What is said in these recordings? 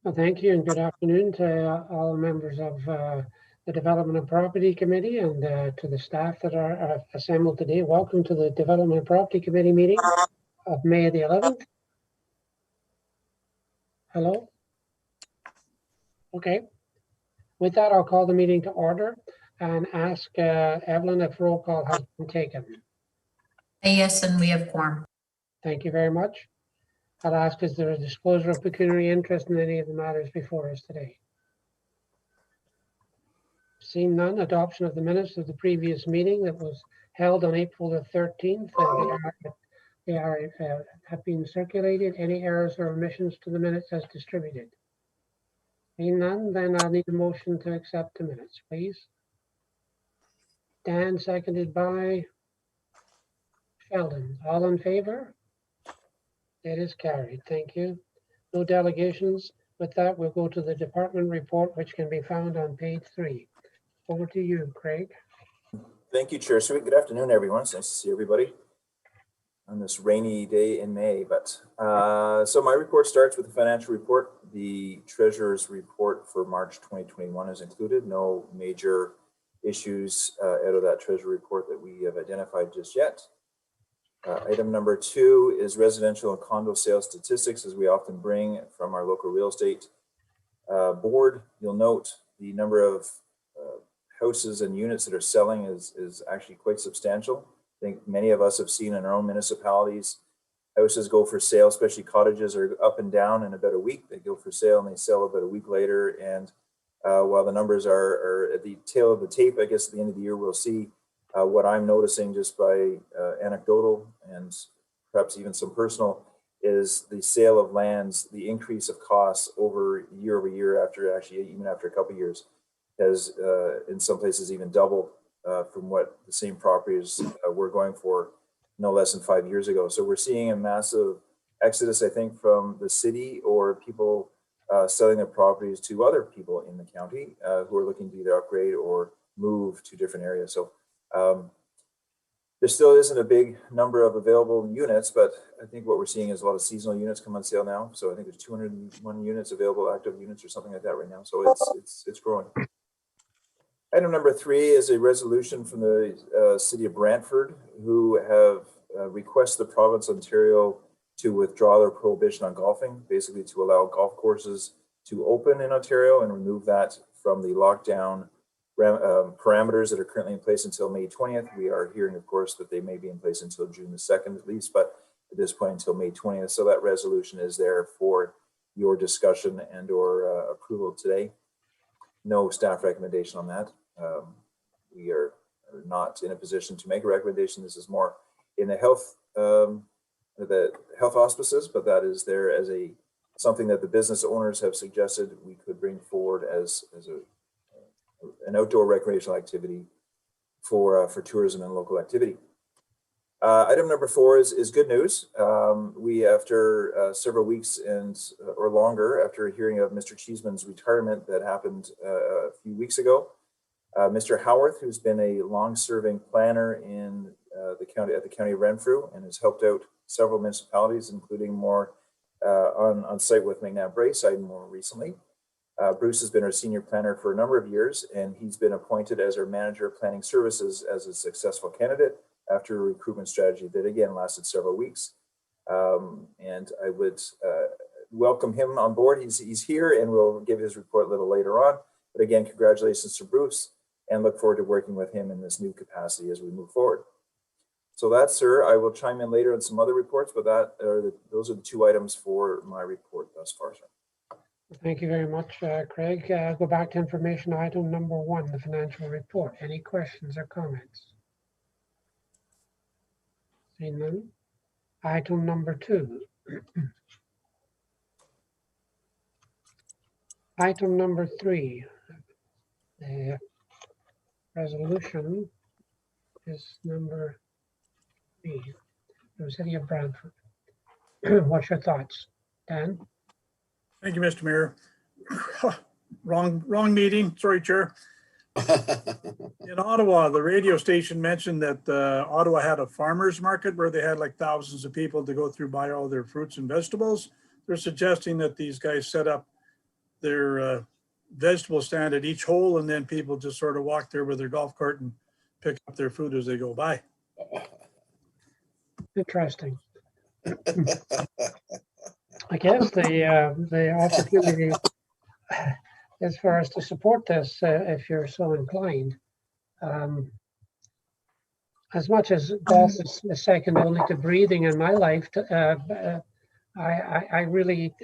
Well, thank you and good afternoon to all members of the Development and Property Committee and to the staff that are assembled today. Welcome to the Development and Property Committee meeting of May the 11th. Hello? Okay. With that, I'll call the meeting to order and ask Evelyn if roll call has been taken. Yes, and we have quorum. Thank you very much. I'll ask, is there a disclosure of pecuniary interest in any of the matters before us today? Seeing none, adoption of the minutes of the previous meeting that was held on April the 13th. They have been circulated. Any errors or omissions to the minutes as distributed? Seeing none, then I'll need a motion to accept the minutes, please. Dan, seconded by Sheldon. All in favor? It is carried. Thank you. No delegations. With that, we'll go to the department report, which can be found on page 3. Over to you, Craig. Thank you, Chair. So good afternoon, everyone. It's nice to see everybody on this rainy day in May. But so my report starts with the financial report. The Treasurer's report for March 2021 is included. No major issues out of that Treasurer report that we have identified just yet. Item number 2 is residential and condo sales statistics, as we often bring from our local real estate board. You'll note the number of houses and units that are selling is actually quite substantial. I think many of us have seen in our own municipalities, houses go for sale, especially cottages are up and down in about a week. They go for sale and they sell about a week later. And while the numbers are at the tail of the tape, I guess at the end of the year, we'll see what I'm noticing just by anecdotal and perhaps even some personal is the sale of lands, the increase of costs over year after actually even after a couple of years has in some places even doubled from what the same properties were going for no less than 5 years ago. So we're seeing a massive exodus, I think, from the city or people selling their properties to other people in the county who are looking to either upgrade or move to different areas. So there still isn't a big number of available units, but I think what we're seeing is a lot of seasonal units come on sale now. So I think there's 201 units available, active units or something like that right now. So it's growing. Item number 3 is a resolution from the city of Brantford, who have requested the province of Ontario to withdraw their prohibition on golfing, basically to allow golf courses to open in Ontario and remove that from the lockdown parameters that are currently in place until May 20th. We are hearing, of course, that they may be in place until June the 2nd at least, but at this point until May 20th. So that resolution is there for your discussion and or approval today. No staff recommendation on that. We are not in a position to make a recommendation. This is more in the health auspices, but that is there as something that the business owners have suggested we could bring forward as an outdoor recreational activity for tourism and local activity. Item number 4 is good news. We, after several weeks or longer, after hearing of Mr. Cheeseman's retirement that happened a few weeks ago, Mr. Howarth, who's been a long-serving planner in the county of Renfrew and has helped out several municipalities, including more on site with McNabb Braeside more recently. Bruce has been our senior planner for a number of years, and he's been appointed as our manager of planning services as a successful candidate after a recruitment strategy that again lasted several weeks. And I would welcome him on board. He's here and we'll give his report a little later on. But again, congratulations to Bruce and look forward to working with him in this new capacity as we move forward. So that's, sir. I will chime in later on some other reports, but those are the 2 items for my report thus far, sir. Thank you very much, Craig. Go back to information item number 1, the financial report. Any questions or comments? Seeing none. Item number 2. Item number 3. The resolution is number 3. The city of Brantford. What's your thoughts, Dan? Thank you, Mr. Mayor. Wrong meeting. Sorry, Chair. In Ottawa, the radio station mentioned that Ottawa had a farmer's market where they had like thousands of people to go through buy all their fruits and vegetables. They're suggesting that these guys set up their vegetable stand at each hole, and then people just sort of walk there with their golf cart and pick up their food as they go by. Interesting. I guess the opportunity is for us to support this if you're so inclined. As much as golf is second only to breathing in my life, I really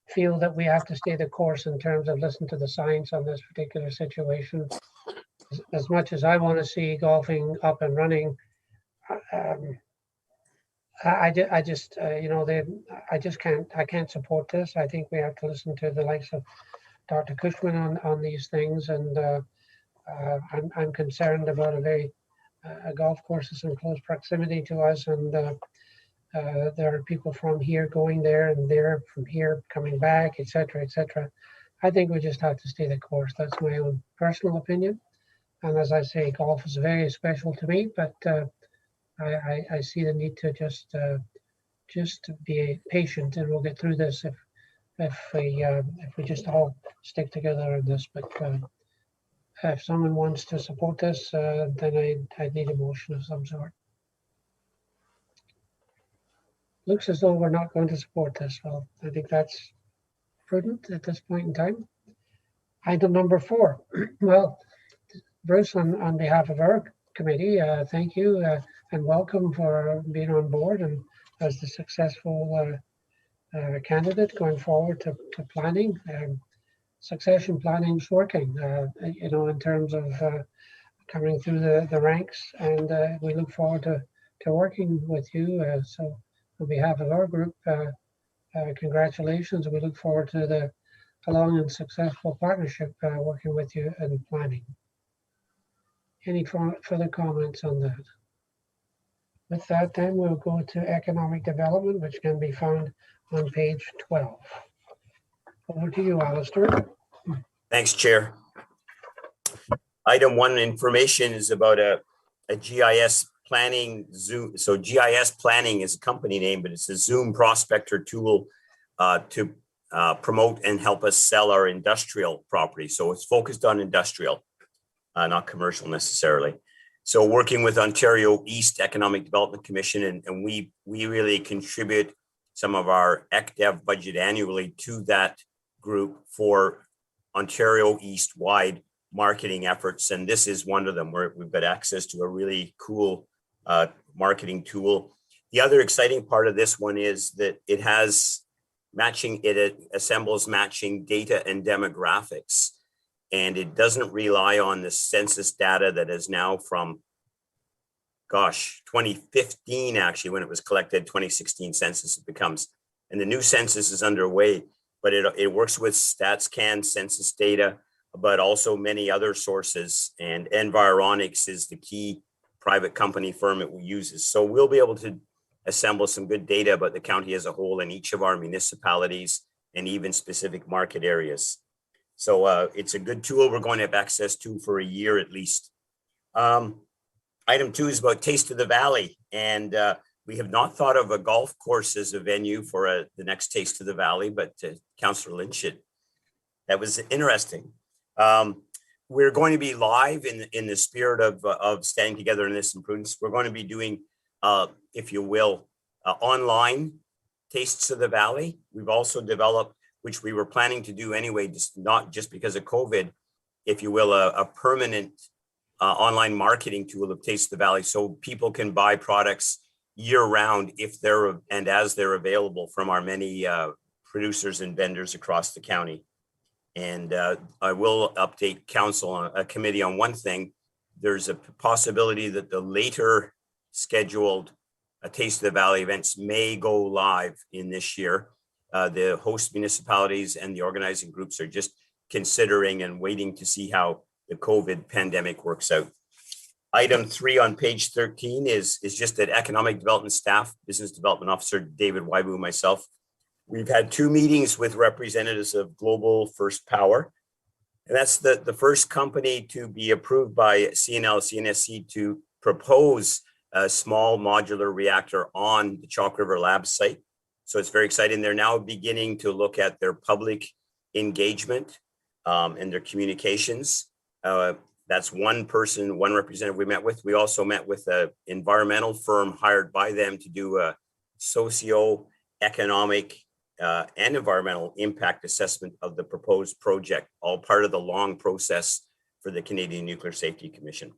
feel that we have to stay the course in terms of listening to the science on this particular situation. As much as I want to see golfing up and running, I just can't support this. I think we have to listen to the likes of Dr. Cushman on these things, and I'm concerned about golf courses in close proximity to us, and there are people from here going there and there from here coming back, etc., etc. I think we just have to stay the course. That's my own personal opinion, and as I say, golf is very special to me, but I see the need to just be patient, and we'll get through this if we just all stick together in this. But if someone wants to support this, then I need a motion of some sort. Looks as though we're not going to support this. Well, I think that's prudent at this point in time. Item number 4. Well, Bruce, on behalf of our committee, thank you and welcome for being on board and as the successful candidate going forward to planning. Succession planning is working, in terms of coming through the ranks, and we look forward to working with you. So on behalf of our group, congratulations, and we look forward to the long and successful partnership working with you in planning. Any further comments on that? With that, then we'll go to economic development, which can be found on page 12. Over to you, Alistair. Thanks, Chair. Item 1 information is about a GIS planning Zoom. So GIS Planning is a company name, but it's a Zoom prospector tool to promote and help us sell our industrial property. So it's focused on industrial, not commercial necessarily. So working with Ontario East Economic Development Commission, and we really contribute some of our ECDEV budget annually to that group for Ontario East wide marketing efforts. And this is one of them where we've got access to a really cool marketing tool. The other exciting part of this one is that it assembles matching data and demographics. And it doesn't rely on the census data that is now from, 2015, actually, when it was collected, 2016 census it becomes. And the new census is underway, but it works with StatsCan census data, but also many other sources. And Environics is the key private company firm it uses. So we'll be able to assemble some good data about the county as a whole in each of our municipalities and even specific market areas. So it's a good tool we're going to have access to for a year at least. Item 2 is about Taste of the Valley. And we have not thought of a golf course as a venue for the next Taste of the Valley, but Councillor Lynch, that was interesting. We're going to be live in the spirit of standing together in this imprudence. We're going to be doing, if you will, online Tastes of the Valley. We've also developed, which we were planning to do anyway, not just because of COVID, if you will, a permanent online marketing tool of Taste of the Valley, so people can buy products year round if they're and as they're available from our many producers and vendors across the county. And I will update council on a committee on one thing. There's a possibility that the later scheduled Taste of the Valley events may go live in this year. The host municipalities and the organizing groups are just considering and waiting to see how the COVID pandemic works out. Item 3 on page 13 is just that economic development staff, business development officer David Waibu, myself. We've had 2 meetings with representatives of Global First Power. And that's the first company to be approved by CNSC to propose a small modular reactor on the Chalk River Lab site. So it's very exciting. They're now beginning to look at their public engagement and their communications. That's one person, one representative we met with. We also met with an environmental firm hired by them to do a socio-economic and environmental impact assessment of the proposed project, all part of the long process for the Canadian Nuclear Safety Commission.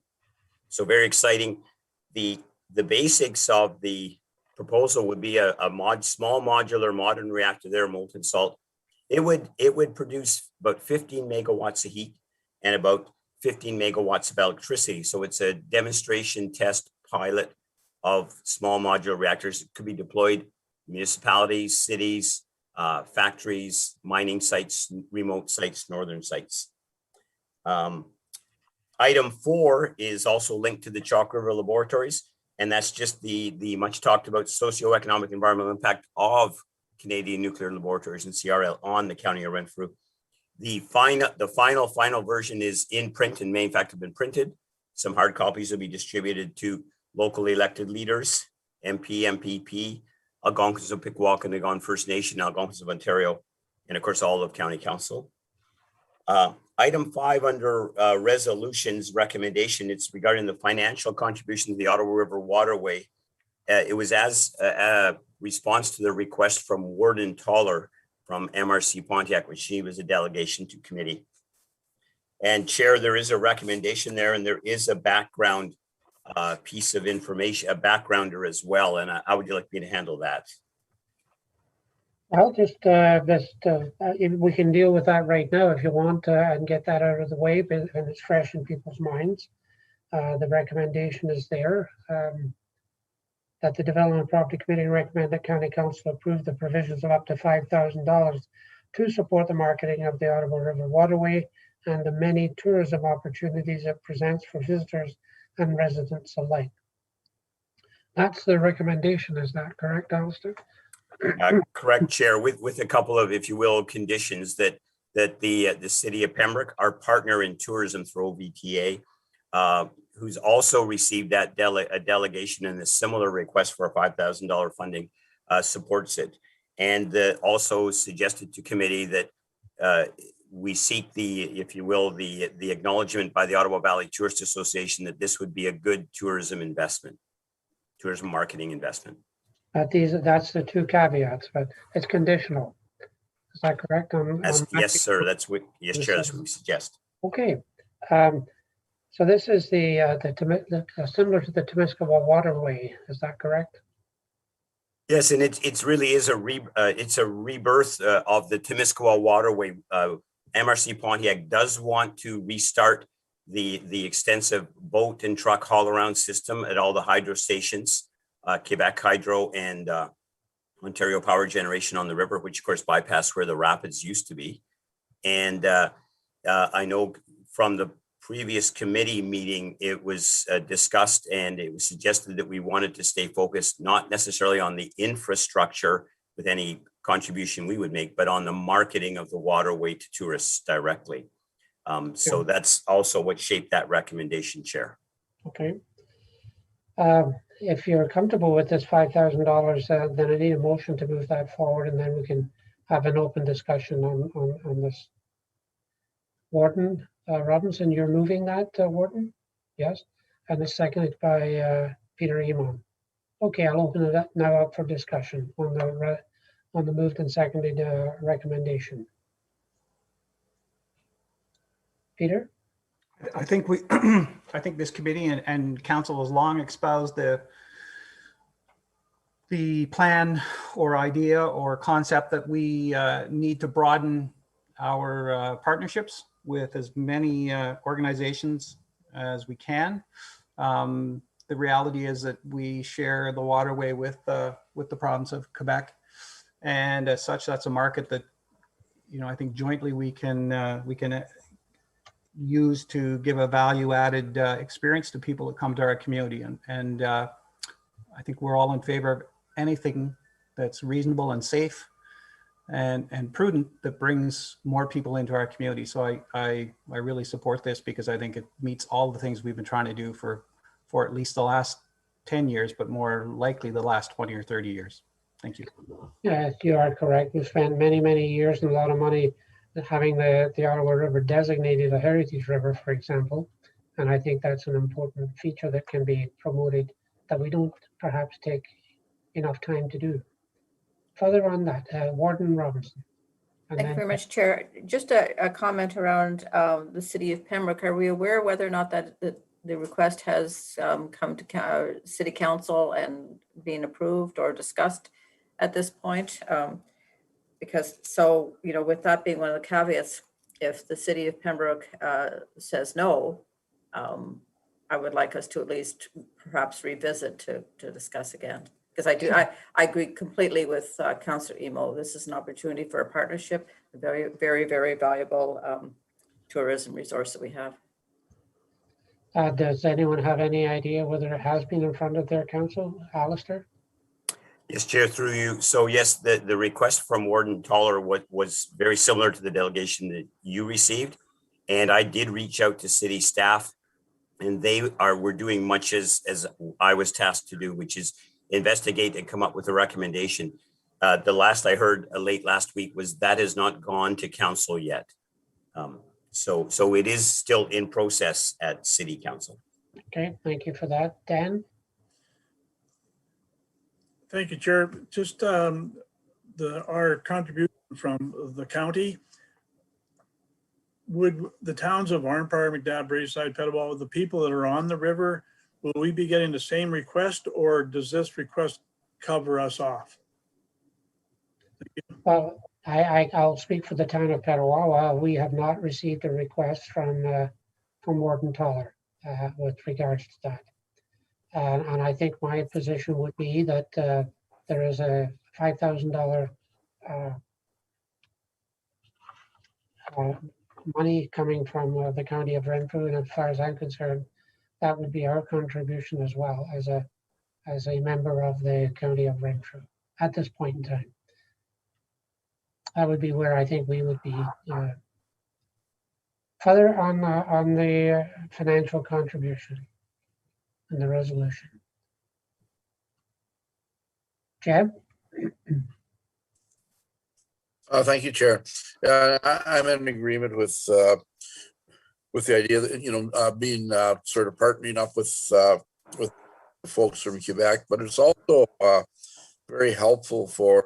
So very exciting. The basics of the proposal would be a small modular modern reactor there, molten salt. It would produce about 15 megawatts of heat and about 15 megawatts of electricity. So it's a demonstration test pilot of small modular reactors. It could be deployed municipalities, cities, factories, mining sites, remote sites, northern sites. Item 4 is also linked to the Chalk River Laboratories, and that's just the much talked about socioeconomic environmental impact of Canadian Nuclear Laboratories and CRL on the County of Renfrew. The final version is in print and may in fact have been printed. Some hard copies will be distributed to locally elected leaders, MP, MPP, Algonquins of Pikwakanagan First Nation, Algonquins of Ontario, and of course all of County Council. Item 5 under resolutions recommendation, it's regarding the financial contribution to the Ottawa River Waterway. It was as a response to the request from Warden Toller from MRC Pontiac, which she was a delegation to committee. And Chair, there is a recommendation there, and there is a background piece of information, a backgrounder as well. And how would you like me to handle that? I'll just we can deal with that right now if you want and get that out of the way, but and it's fresh in people's minds. The recommendation is there that the Development Property Committee recommend that County Council approve the provisions of up to $5,000 to support the marketing of the Ottawa River Waterway and the many tourism opportunities it presents for visitors and residents alike. That's the recommendation. Is that correct, Alistair? Correct, Chair, with a couple of, if you will, conditions that the City of Pembroke, our partner in tourism through OVTA, who's also received that a delegation and a similar request for a $5,000 funding, supports it. And also suggested to committee that we seek if you will, the acknowledgement by the Ottawa Valley Tourist Association that this would be a good tourism investment, tourism marketing investment. That's the two caveats, but it's conditional. Is that correct? Yes, sir. That's what, yes, Chair, that's what we suggest. Okay. So this is the similar to the Temiskaming Waterway. Is that correct? Yes, and it really is a rebirth of the Temiskaming Waterway. MRC Pontiac does want to restart the extensive boat and truck haul around system at all the hydro stations. Quebec Hydro and Ontario Power Generation on the river, which of course bypass where the rapids used to be. And I know from the previous committee meeting, it was discussed and it was suggested that we wanted to stay focused, not necessarily on the infrastructure with any contribution we would make, but on the marketing of the waterway to tourists directly. So that's also what shaped that recommendation, Chair. Okay. If you're comfortable with this $5,000, then I need a motion to move that forward, and then we can have an open discussion on this. Warden Robinson, you're moving that, Warden? Yes, and it's seconded by Peter Iman. Okay, I'll open it up now up for discussion on the moved and seconded recommendation. Peter? I think I think this committee and council has long espoused the plan or idea or concept that we need to broaden our partnerships with as many organizations as we can. The reality is that we share the waterway with the province of Quebec, and as such, that's a market that, you know, I think jointly we can use to give a value-added experience to people that come to our community. And I think we're all in favor of anything that's reasonable and safe and prudent that brings more people into our community. So I really support this because I think it meets all the things we've been trying to do for at least the last 10 years, but more likely the last 20 or 30 years. Thank you. Yes, you are correct. We spent many, many years and a lot of money having the Ottawa River designated a heritage river, for example. And I think that's an important feature that can be promoted that we don't perhaps take enough time to do. Further on that, Warden Robinson. And Thank you then- very much, Chair. Just a comment around the city of Pembroke. Are we aware whether or not that the request has come to city council and being approved or discussed at this point? Because so, with that being one of the caveats, if the city of Pembroke says no, I would like us to at least perhaps revisit to discuss again. Because I agree completely with Councillor Emo. This is an opportunity for a partnership, a very, very, very valuable tourism resource that we have. Does anyone have any idea whether it has been in front of their council? Alistair? Yes, Chair, through you. So yes, the request from Warden Toller was very similar to the delegation that you received. And I did reach out to city staff, and we're doing much as I was tasked to do, which is investigate and come up with a recommendation. The last I heard late last week was that has not gone to council yet. So it is still in process at city council. Okay, thank you for that. Dan? Thank you, Chair. Just our contribution from the county. Would the towns of Arnprior, McDowell, Braeside, Pettawall, the people that are on the river, will we be getting the same request, or does this request cover us off? Well, I'll speak for the town of Petawawa. We have not received a request from Warden Toller with regards to that. And I think my position would be that there is a $5,000 money coming from the county of Renfrew, and as far as I'm concerned, that would be our contribution as well as a member of the county of Renfrew at this point in time. That would be where I think we would be. Further on the financial contribution and the resolution. Jeb? Thank you, Chair. I'm in agreement with the idea that, being sort of partnering up with folks from Quebec, but it's also very helpful for,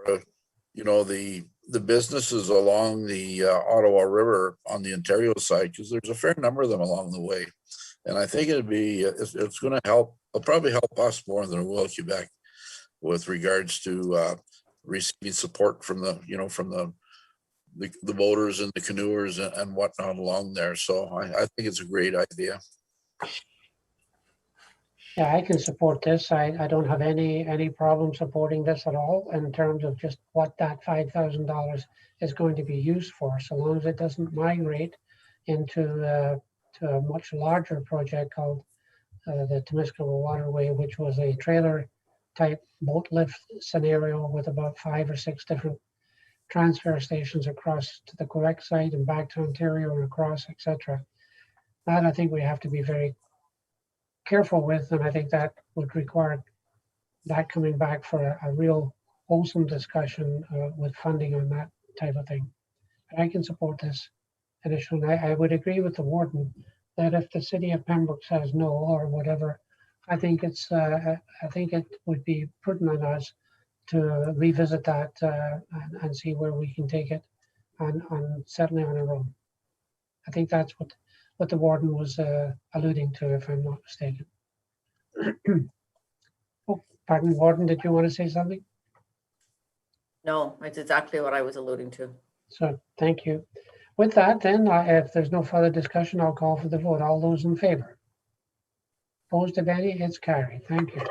the businesses along the Ottawa River on the Ontario side, because there's a fair number of them along the way. And I think it's going to help, it'll probably help us more than it will Quebec with regards to receiving support from the boaters and the canoers and whatnot along there. So I think it's a great idea. Yeah, I can support this. I don't have any problem supporting this at all in terms of just what that $5,000 is going to be used for, so long as it doesn't migrate into to a much larger project called the Temiskaming Waterway, which was a trailer type boat lift scenario with about 5 or 6 different transfer stations across to the Quebec site and back to Ontario and across, etc. That I think we have to be very careful with, and I think that would require that coming back for a real wholesome discussion with funding on that type of thing. But I can support this initially. I would agree with the warden that if the city of Pembroke says no or whatever, I think it would be prudent on us to revisit that and see where we can take it on certainly on our own. I think that's what the warden was alluding to, if I'm not mistaken. Oh, pardon, Warden, did you want to say something? No, it's exactly what I was alluding to. So, thank you. With that, then, if there's no further discussion, I'll call for the vote. All those in favor? Opposed, if any? It's carried. Thank you.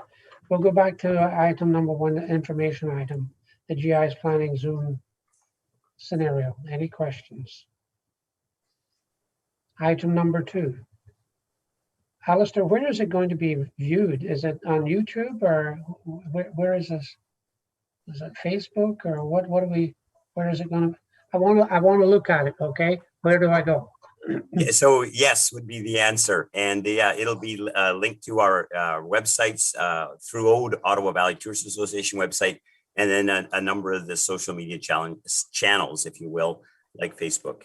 We'll go back to item number 1, the information item, the Gis Planning Zoom scenario. Any questions? Item number 2. Alistair, where is it going to be viewed? Is it on YouTube, or where is this? Is it Facebook, or where is it going to? I want to look at it. Okay, where do I go? So yes would be the answer, and it'll be linked to our websites through Ottawa Valley Tourist Association website, and then a number of the social media channels, if you will, like Facebook.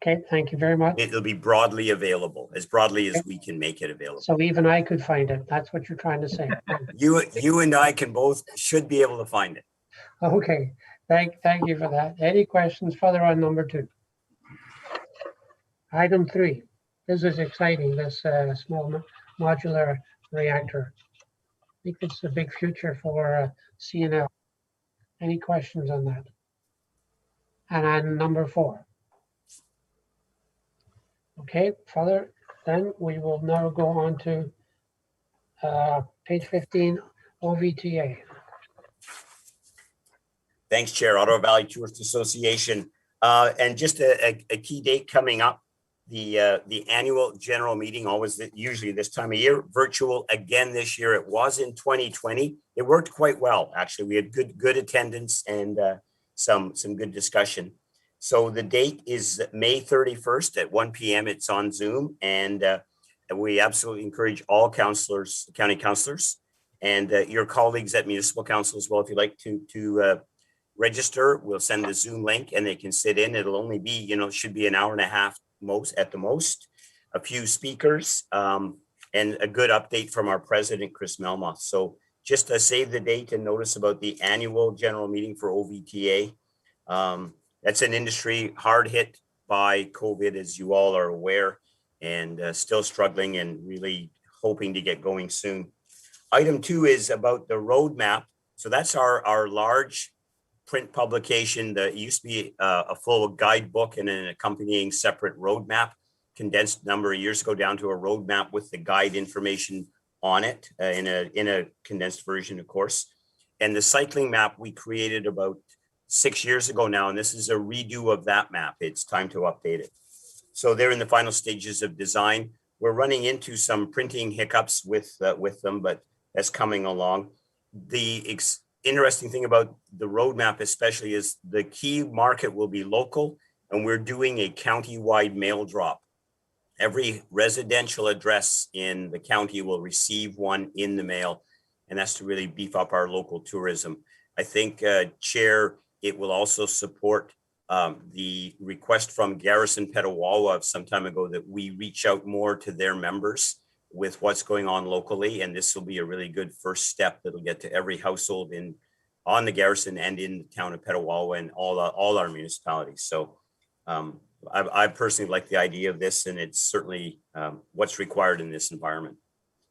Okay, thank you very much. It'll be broadly available, as broadly as we can make it available. So even I could find it. That's what you're trying to say. You and I should be able to find it. Okay, thank you for that. Any questions further on number 2? Item 3. This is exciting, this small modular reactor. I think it's the big future for CNL. Any questions on that? And on number 4. Okay, further, then we will now go on to page 15, OVTA. Thanks, Chair. Ottawa Valley Tourist Association. And just a key date coming up, the annual general meeting, usually this time of year, virtual again this year. It was in 2020. It worked quite well, actually. We had good attendance and some good discussion. So the date is May 31st at 1 p.m. It's on Zoom, and we absolutely encourage all councillors, county councillors, and your colleagues at municipal council as well, if you'd like to register. We'll send the Zoom link and they can sit in. It'll only be, it should be an hour and a half at the most, a few speakers, and a good update from our president, Chris Melmoth. So just to save the date and notice about the annual general meeting for OVTA. That's an industry hard hit by COVID, as you all are aware, and still struggling and really hoping to get going soon. Item 2 is about the roadmap. So that's our large print publication that used to be a full guidebook and an accompanying separate roadmap, condensed a number of years ago down to a roadmap with the guide information on it in a condensed version, of course. And the cycling map we created about 6 years ago now, and this is a redo of that map. It's time to update it. So they're in the final stages of design. We're running into some printing hiccups with them, but that's coming along. The interesting thing about the roadmap especially is the key market will be local, and we're doing a county-wide mail drop. Every residential address in the county will receive one in the mail, and that's to really beef up our local tourism. I think, Chair, it will also support the request from Garrison Petawawa some time ago that we reach out more to their members with what's going on locally. And this will be a really good first step that'll get to every household on the Garrison and in the town of Petawawa and all our municipalities. So I personally like the idea of this, and it's certainly what's required in this environment.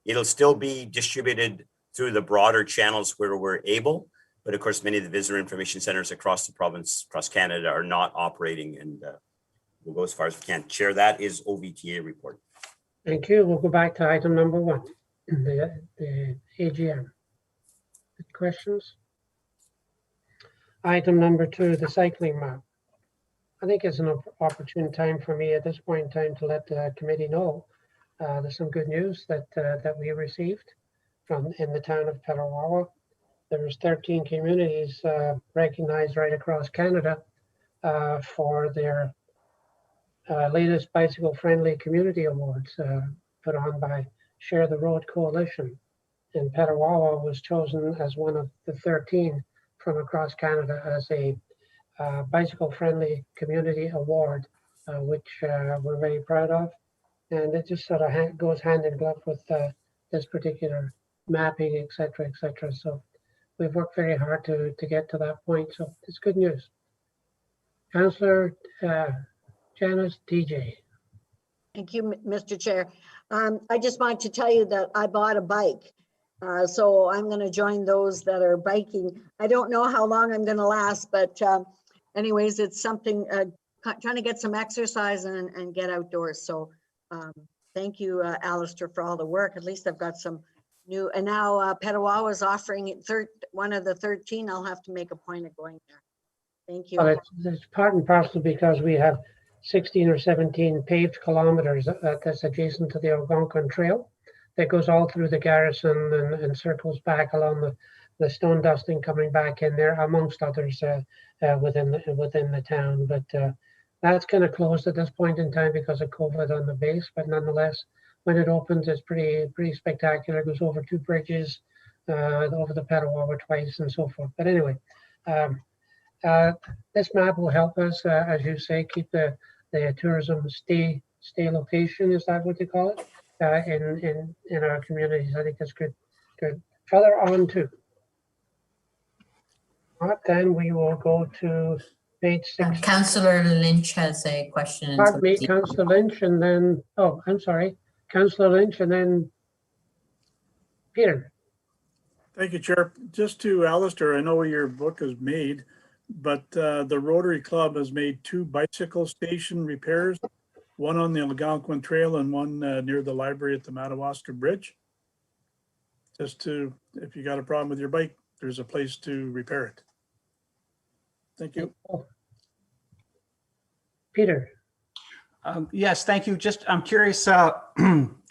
It'll still be distributed through the broader channels where we're able, but of course, many of the visitor information centers across the province, across Canada, are not operating, and we'll go as far as we can. Chair, that is OVTA report. Thank you. We'll go back to item number 1, the AGM. Questions? Item number 2, the cycling map. I think it's an opportune time for me at this point in time to let the committee know there's some good news that we received in the town of Petawawa. There's 13 communities recognized right across Canada for their latest bicycle-friendly community awards put on by Share the Road Coalition. And Petawawa was chosen as one of the 13 from across Canada as a bicycle-friendly community award, which we're very proud of. And it just sort of goes hand in glove with this particular mapping, et cetera, et cetera. So we've worked very hard to get to that point. So it's good news. Councillor Janice TJ. Thank you, Mr. Chair. I just want to tell you that I bought a bike. So I'm going to join those that are biking. I don't know how long I'm going to last, but anyways, it's something, trying to get some exercise and get outdoors. So thank you, Alistair, for all the work. At least I've got some new, and now Petawawa is offering it, one of the 13. I'll have to make a point of going there. Thank you. Well, it's part and parcel because we have 16 or 17 paved kilometers that's adjacent to the Algonquin Trail that goes all through the Garrison and circles back along the stone dusting coming back in there, amongst others within the town. But that's kind of closed at this point in time because of COVID on the base. But nonetheless, when it opens, it's pretty spectacular. It goes over 2 bridges, over the Petawawa twice, and so forth. But anyway, This map will help us, as you say, keep the tourism stay location, is that what they call it? In our communities. I think that's good. Good. Further on to. Then we will go to page 6. Councillor Lynch has a question. and Pardon me, some- Councillor Lynch, and then, oh, I'm sorry, Councillor Lynch, and then Peter. Thank you, Chair. Just to Alistair, I know your book is made, but the Rotary Club has made 2 bicycle station repairs, one on the Algonquin Trail and one near the library at the Madawaska Bridge. Just to, if you got a problem with your bike, there's a place to repair it. Thank you. Peter. Yes, thank you. Just, I'm curious,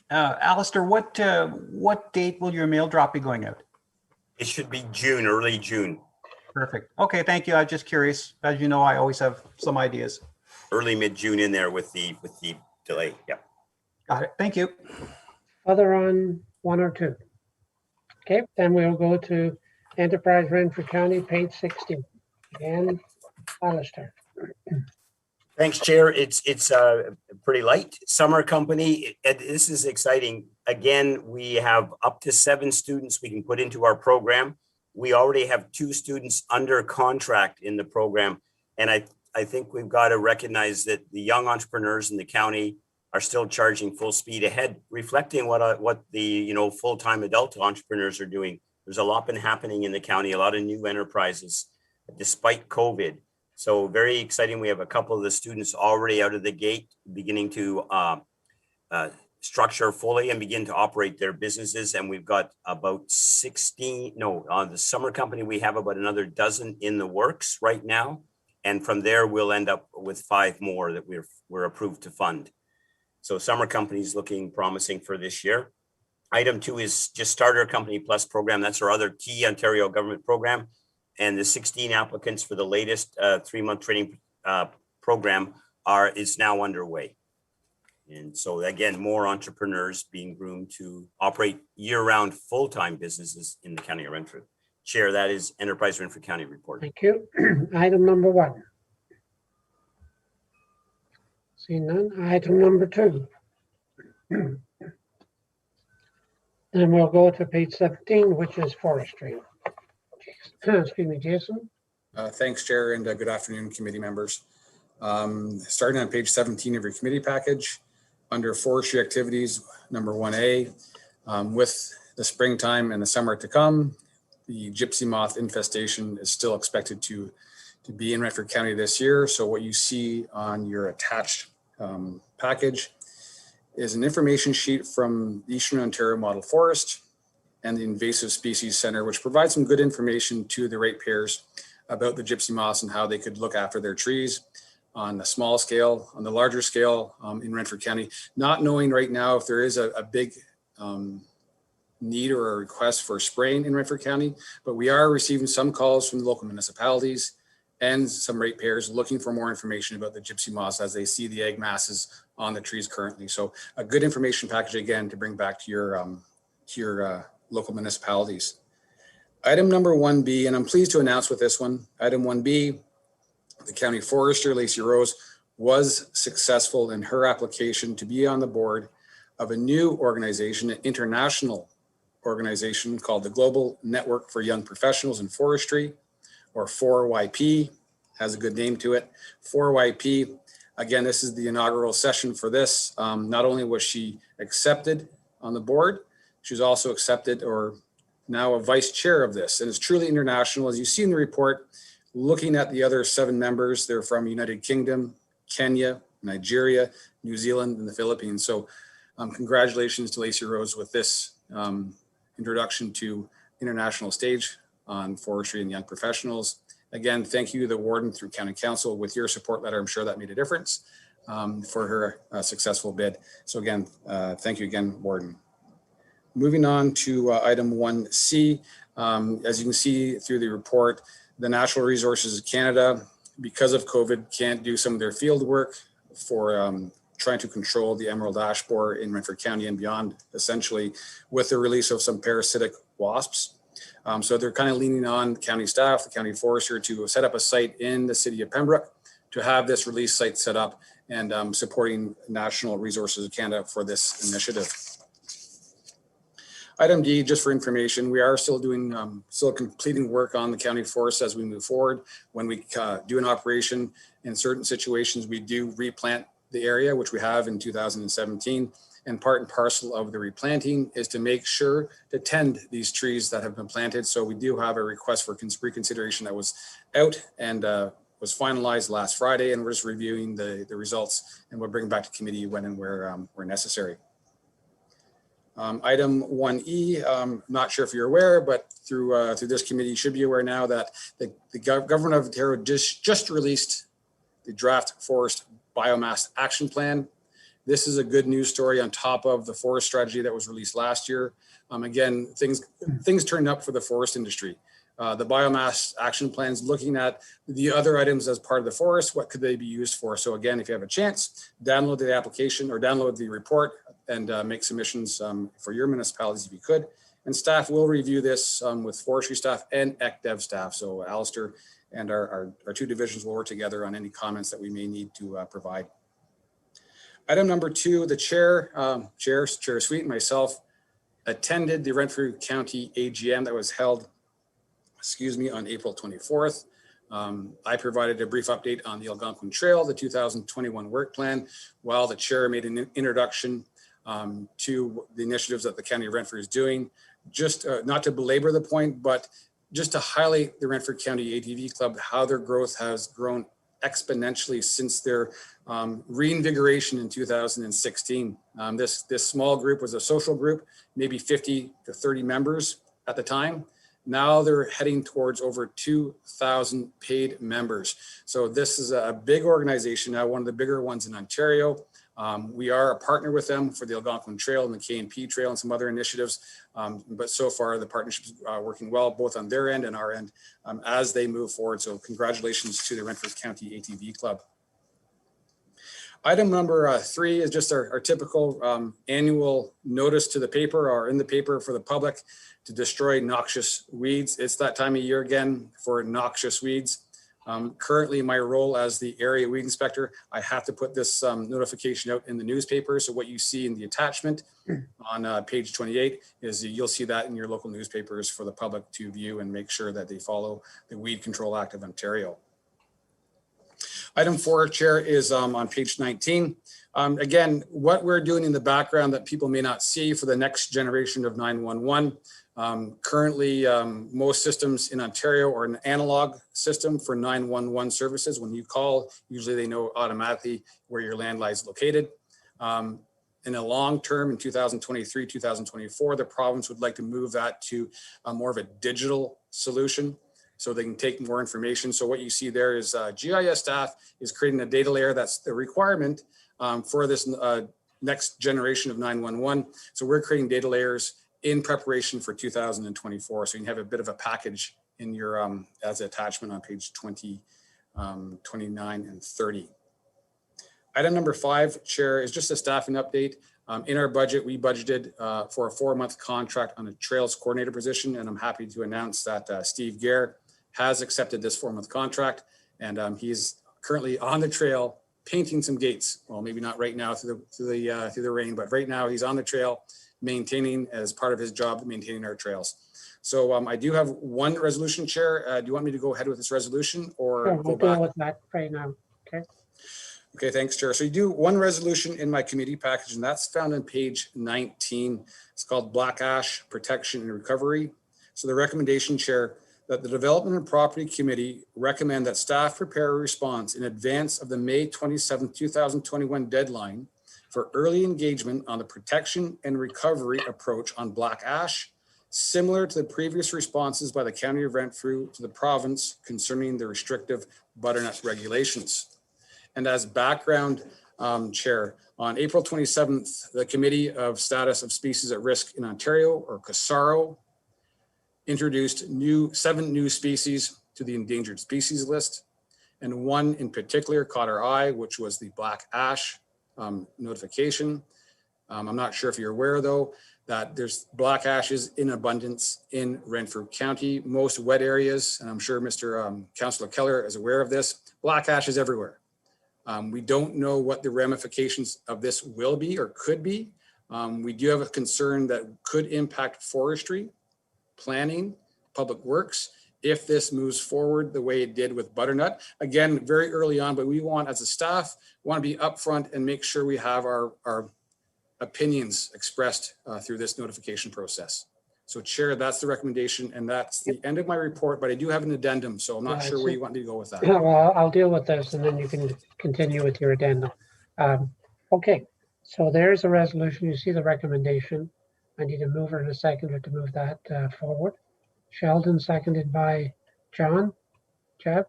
Alistair, what date will your mail drop be going out? It should be June, early June, Perfect. Okay, thank you. I'm just curious. As you know, I always have some ideas. early mid-June in there with the delay. Yeah. Got it. Thank you. Other on 1 or 2. Okay, then we'll go to Enterprise Renfrew County, page 16. And Alistair. Thanks, Chair. It's pretty light. Summer company, this is exciting. Again, we have up to 7 students we can put into our program. We already have 2 students under contract in the program. And I think we've got to recognize that the young entrepreneurs in the county are still charging full speed ahead, reflecting what the full-time adult entrepreneurs are doing. There's a lot been happening in the county, a lot of new enterprises, despite COVID. So very exciting. We have a couple of the students already out of the gate, beginning to structure fully and begin to operate their businesses. And we've got about 16, on the summer company, we have about another dozen in the works right now. And from there, we'll end up with 5 more that we're approved to fund. So summer company is looking promising for this year. Item 2 is just Starter Company Plus program. That's our other key Ontario government program. And the 16 applicants for the latest 3-month training program is now underway. And so again, more entrepreneurs being groomed to operate year-round full-time businesses in the county of Renfrew. Chair, that is Enterprise Renfrew County report. Thank you. Item number 1. See none. Item number 2. Then we'll go to page 17, which is forestry. Excuse me, Jason. Thanks, Chair, and good afternoon, committee members. Starting on page 17 of your committee package, under forestry activities, number 1A, with the springtime and the summer to come, the gypsy moth infestation is still expected to be in Renfrew County this year. So what you see on your attached package is an information sheet from the Eastern Ontario Model Forest and the Invasive Species Center, which provides some good information to the ratepayers about the gypsy moths and how they could look after their trees on a small scale, on the larger scale in Renfrew County, not knowing right now if there is a big need or a request for spraying in Renfrew County, but we are receiving some calls from the local municipalities and some ratepayers looking for more information about the gypsy moths as they see the egg masses on the trees currently. So a good information package again to bring back to your local municipalities. Item number 1B, and I'm pleased to announce with this one, item 1B, the county forester, Lacey Rose, was successful in her application to be on the board of a new organization, an international organization called the Global Network for Young Professionals in Forestry, or 4YP, has a good name to it. 4YP, again, this is the inaugural session for this. Not only was she accepted on the board, she's also accepted or now a vice chair of this. And it's truly international. As you see in the report, looking at the other 7 members, they're from United Kingdom, Kenya, Nigeria, New Zealand, and the Philippines. So congratulations to Lacey Rose with this introduction to international stage on forestry and young professionals. Again, thank you, the warden through county council. With your support letter, I'm sure that made a difference for her successful bid. So again, thank you again, warden. Moving on to item 1C, as you can see through the report, the Natural Resources of Canada, because of COVID, can't do some of their field work for trying to control the emerald ash borer in Renfrew County and beyond, essentially with the release of some parasitic wasps. So they're kind of leaning on the county staff, the county forester to set up a site in the city of Pembroke to have this release site set up and supporting National Resources of Canada for this initiative. Item D, just for information, we are still doing, still completing work on the county forest as we move forward. When we do an operation, in certain situations, we do replant the area, which we have in 2017. And part and parcel of the replanting is to make sure to tend these trees that have been planted. So we do have a request for reconsideration that was out and was finalized last Friday, and we're just reviewing the results, and we'll bring it back to committee when and where necessary. Item 1E, not sure if you're aware, but through this committee, you should be aware now that the government of Ontario just released the draft forest biomass action plan. This is a good news story on top of the forest strategy that was released last year. Again, things turned up for the forest industry. The biomass action plan is looking at the other items as part of the forest. What could they be used for? So again, if you have a chance, download the application or download the report and make submissions for your municipalities if you could. And staff will review this with forestry staff and ECDev staff. So Alistair and our two divisions will work together on any comments that we may need to provide. Item number 2, the Chair Sweet and myself attended the Renfrew County AGM that was held, on April 24th. I provided a brief update on the Algonquin Trail, the 2021 work plan, while the chair made an introduction to the initiatives that the County of Renfrew is doing. Just not to belabor the point, but just to highlight the Renfrew County ATV Club, how their growth has grown exponentially since their reinvigoration in 2016. This small group was a social group, maybe 50 to 30 members at the time. Now they're heading towards over 2,000 paid members. So this is a big organization now, one of the bigger ones in Ontario. We are a partner with them for the Algonquin Trail and the K&P Trail and some other initiatives. But so far the partnership's working well, both on their end and our end as they move forward. So congratulations to the Renfrew County ATV Club. Item number 3 is just our typical annual notice to the paper or in the paper for the public to destroy noxious weeds. It's that time of year again for noxious weeds. Currently, my role as the area weed inspector, I have to put this notification out in the newspaper. So what you see in the attachment on page 28 is you'll see that in your local newspapers for the public to view and make sure that they follow the Weed Control Act of Ontario. Item 4, Chair, is on page 19. Again, what we're doing in the background that people may not see for the next generation of 911. Currently, most systems in Ontario are an analog system for 911 services. When you call, usually they know automatically where your landline is located. In a long term, in 2023, 2024, the province would like to move that to more of a digital solution so they can take more information. So what you see there is GIS staff is creating a data layer. That's the requirement for this next generation of 911. So we're creating data layers in preparation for 2024. So you can have a bit of a package in your as an attachment on page 20, 29 and 30. Item number 5, Chair, is just a staffing update. In our budget, we budgeted for a 4-month contract on a trails coordinator position, and I'm happy to announce that Steve Gare has accepted this 4-month contract, and he's currently on the trail painting some gates. Well, maybe not right now through the rain, but right now he's on the trail maintaining, as part of his job, maintaining our trails. So I do have one resolution, Chair. Do you want me to go ahead with this resolution or Sure, go we'll back? deal with that right now. Okay. Okay, thanks, Chair. So you do one resolution in my committee package, and that's found on page 19. It's called Black Ash Protection and Recovery. So the recommendation, Chair, that the Development and Property Committee recommend that staff prepare a response in advance of the May 27, 2021 deadline for early engagement on the protection and recovery approach on black ash, similar to the previous responses by the County of Renfrew to the province concerning the restrictive butternut regulations. And as background, Chair, on April 27th, the Committee of Status of Species at Risk in Ontario, or CSARO, introduced 7 new species to the endangered species list. And one in particular caught our eye, which was the black ash notification. I'm not sure if you're aware though, that there's black ashes in abundance in Renfrew County, most wet areas, and I'm sure Mr. Councillor Keller is aware of this, black ashes everywhere. We don't know what the ramifications of this will be or could be. We do have a concern that could impact forestry, planning, public works, if this moves forward the way it did with butternut. Again, very early on, but we want, as a staff, want to be upfront and make sure we have our opinions expressed through this notification process. So Chair, that's the recommendation, and that's the end of my report, but I do have an addendum, so I'm not sure where you want me to go with that. Well, I'll deal with this and then you can continue with your addendum. Okay, so there's a resolution. You see the recommendation. I need a mover and a seconder to move that forward. Sheldon, seconded by John. Jeb,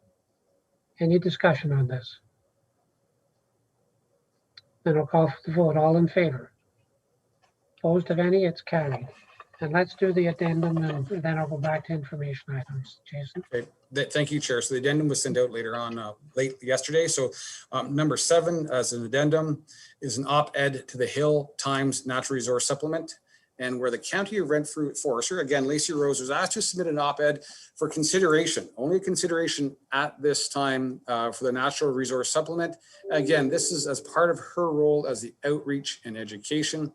any discussion on this? Then I'll call for the vote. All in favor? Opposed of any? It's carried. And let's do the addendum and then I'll go back to information items. Jason? Okay. Thank you, Chair. So the addendum was sent out later on late yesterday. So number 7 as an addendum is an op-ed to the Hill Times Natural Resource Supplement, and where the County of Renfrew Forester, again, Lacey Rose, was asked to submit an op-ed for consideration, only consideration at this time for the Natural Resource Supplement. Again, this is as part of her role as the outreach and education.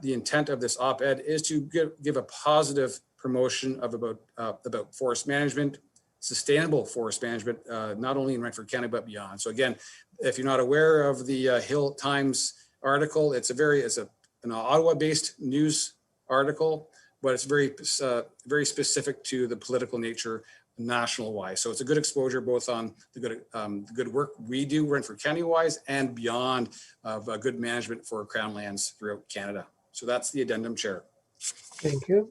The intent of this op-ed is to give a positive promotion of about forest management, sustainable forest management, not only in Renfrew County, but beyond. So again, if you're not aware of the Hill Times article, it's an Ottawa-based news article, but it's very specific to the political nature national-wise. So it's a good exposure both on the good work we do Renfrew County-wise and beyond of good management for Crown lands throughout Canada. So that's the addendum, Chair. Thank you.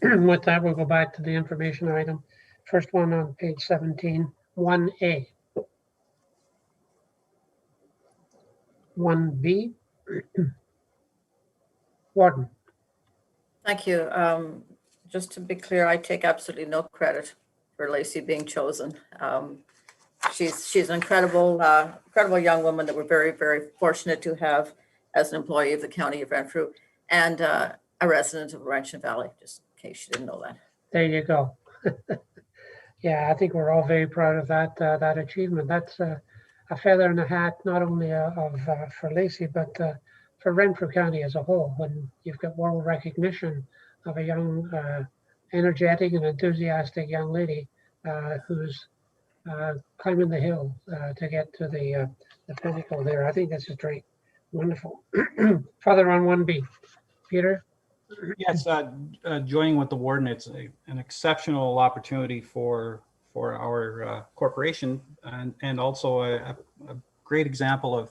With that, we'll go back to the information item. First one on page 17, 1A. 1B. Warden. Thank you. Just to be clear, I take absolutely no credit for Lacey being chosen. She's an incredible young woman that we're very, very fortunate to have as an employee of the County of Renfrew and a resident of Laurentian Valley, just in case you didn't know that. There you go. Yeah, I think we're all very proud of that achievement. That's a feather in the hat, not only for Lacey, but for Renfrew County as a whole. When you've got world recognition of a young, energetic and enthusiastic young lady who's climbing the hill to get to the pinnacle there. I think that's just great. Wonderful. Further on 1B. Peter? Yes, joining with the warden, it's an exceptional opportunity for our corporation and also a great example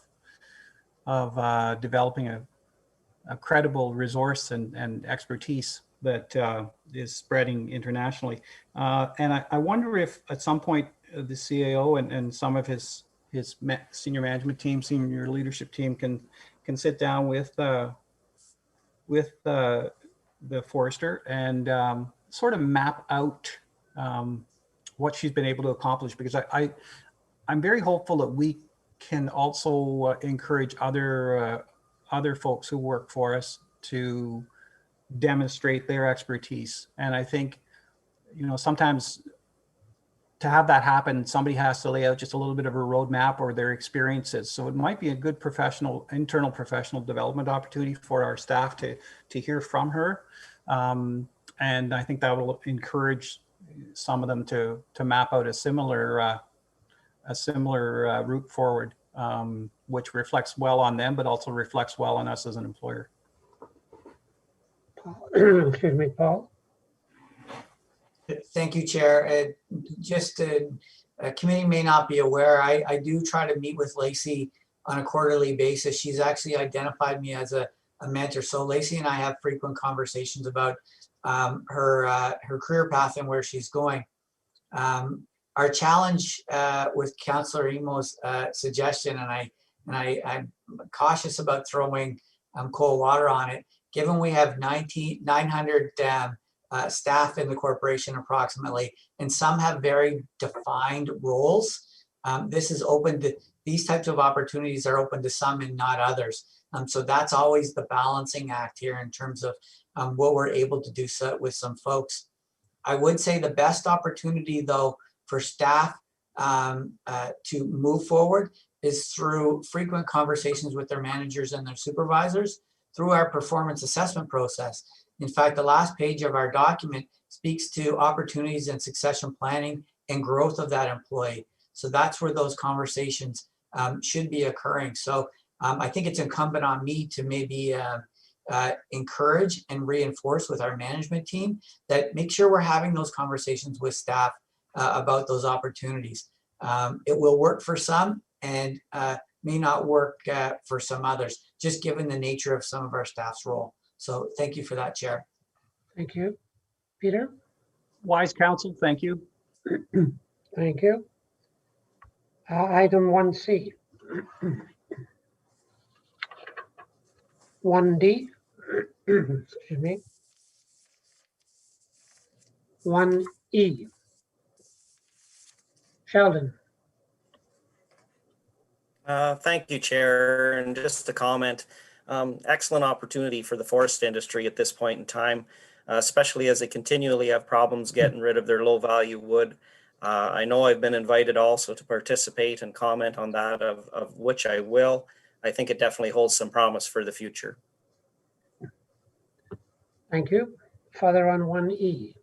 of developing a credible resource and expertise that is spreading internationally. And I wonder if at some point the CAO and some of his senior management team, senior leadership team can sit down with the forester and sort of map out what she's been able to accomplish, because I'm very hopeful that we can also encourage other folks who work for us to demonstrate their expertise. And I think, sometimes to have that happen, somebody has to lay out just a little bit of a roadmap or their experiences. So it might be a good internal professional development opportunity for our staff to hear from her. And I think that will encourage some of them to map out a similar route forward, which reflects well on them, but also reflects well on us as an employer. Excuse me, Paul. Thank you, Chair. Just a committee may not be aware, I do try to meet with Lacey on a quarterly basis. She's actually identified me as a mentor. So Lacey and I have frequent conversations about her career path and where she's going. Our challenge with Councillor Emo's suggestion, and I'm cautious about throwing cold water on it, given we have 900 staff in the corporation approximately, and some have very defined roles. This is open to, these types of opportunities are open to some and not others. So that's always the balancing act here in terms of what we're able to do with some folks. I would say the best opportunity though for staff to move forward is through frequent conversations with their managers and their supervisors through our performance assessment process. In fact, the last page of our document speaks to opportunities and succession planning and growth of that employee. So that's where those conversations should be occurring. So I think it's incumbent on me to maybe encourage and reinforce with our management team that make sure we're having those conversations with staff about those opportunities. It will work for some and may not work for some others, just given the nature of some of our staff's role. So thank you for that, Chair. Thank you. Peter? Wise counsel, thank you. Thank you. Item 1C. 1D. Excuse me. 1E. Sheldon? Thank you, Chair. And just a comment, excellent opportunity for the forest industry at this point in time, especially as they continually have problems getting rid of their low value wood. I know I've been invited also to participate and comment on that, of which I will. I think it definitely holds some promise for the future. Thank you. Further on 1E.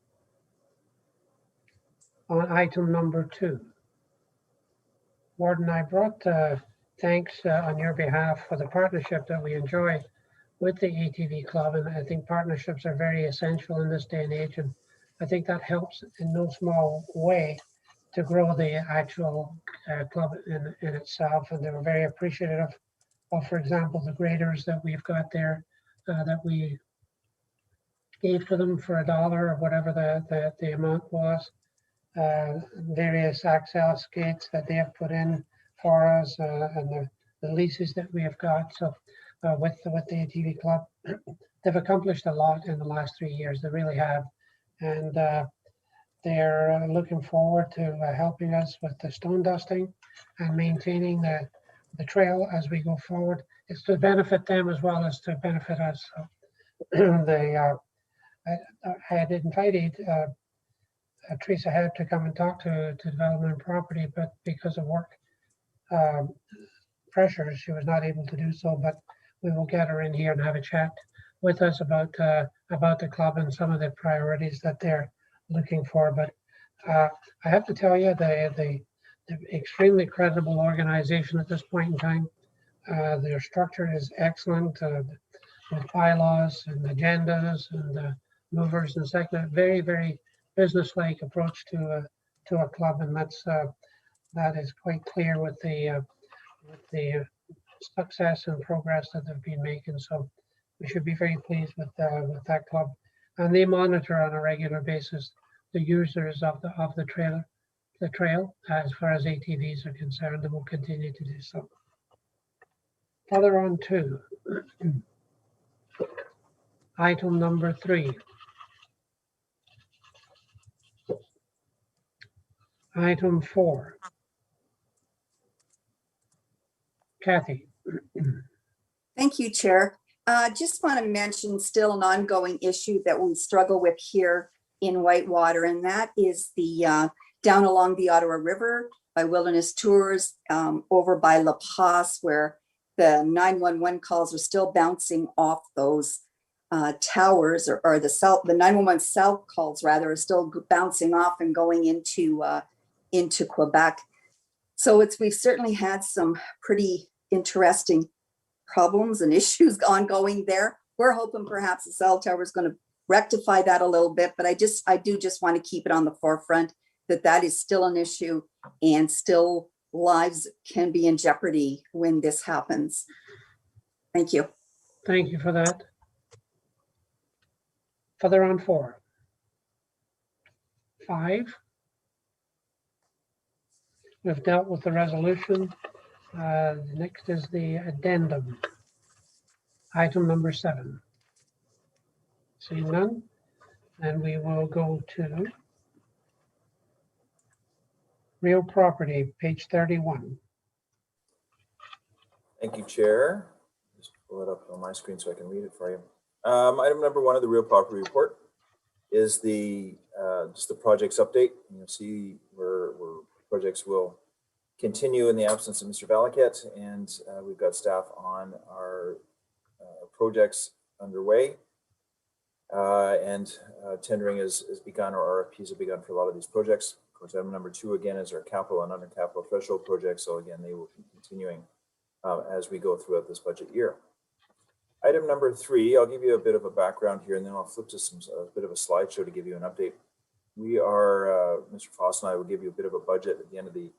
On item number 2. Warden, I brought thanks on your behalf for the partnership that we enjoy with the ATV Club, and I think partnerships are very essential in this day and age, and I think that helps in no small way to grow the actual club in itself, and they were very appreciative of, for example, the graders that we've got there that we gave to them for $1 or whatever the amount was. Various access gates that they have put in for us, and the leases that we have got. So with the ATV Club, they've accomplished a lot in the last 3 years. They really have, and they're looking forward to helping us with the stone dusting and maintaining the trail as we go forward. It's to benefit them as well as to benefit us. So I had invited Teresa had to come and talk to Development and Property, but because of work pressures, she was not able to do so. But we will get her in here and have a chat with us about the club and some of the priorities that they're looking for. But I have to tell you, the extremely credible organization at this point in time. Their structure is excellent with bylaws and agendas and movers and second. Very, very business-like approach to a club, and that is quite clear with the success and progress that they've been making. So we should be very pleased with that club, and they monitor on a regular basis the users of the trail as far as ATVs are concerned, and will continue to do so. Further on to item number 3. Item 4. Kathy. Thank you, Chair. Just want to mention still an ongoing issue that we struggle with here in Whitewater, and that is the down along the Ottawa River by Wilderness Tours, over by La Paz, where the 911 calls are still bouncing off those towers, or the 911 cell calls rather are still bouncing off and going into Quebec. So we've certainly had some pretty interesting problems and issues ongoing there. We're hoping perhaps the cell tower is going to rectify that a little bit, but I do just want to keep it on the forefront that is still an issue, and still lives can be in jeopardy when this happens. Thank you. Thank you for that. Further on 4. 5. We've dealt with the resolution. Next is the addendum. Item number 7. Seeing none, then we will go to Real property, page 31. Thank you, Chair. Just pull it up on my screen so I can read it for you. Item number 1 of the real property report is the just the projects update. You'll see where projects will continue in the absence of Mr. Valaket, and we've got staff on our projects underway. Tendering has begun, or RFPs have begun for a lot of these projects. Of course, item number 2 again is our capital and under capital threshold projects. So again, they will be continuing as we go throughout this budget year. Item number 3, I'll give you a bit of a background here, and then I'll flip to a bit of a slideshow to give you an update. We are, Mr. Foss and I will give you a bit of a budget at the end of the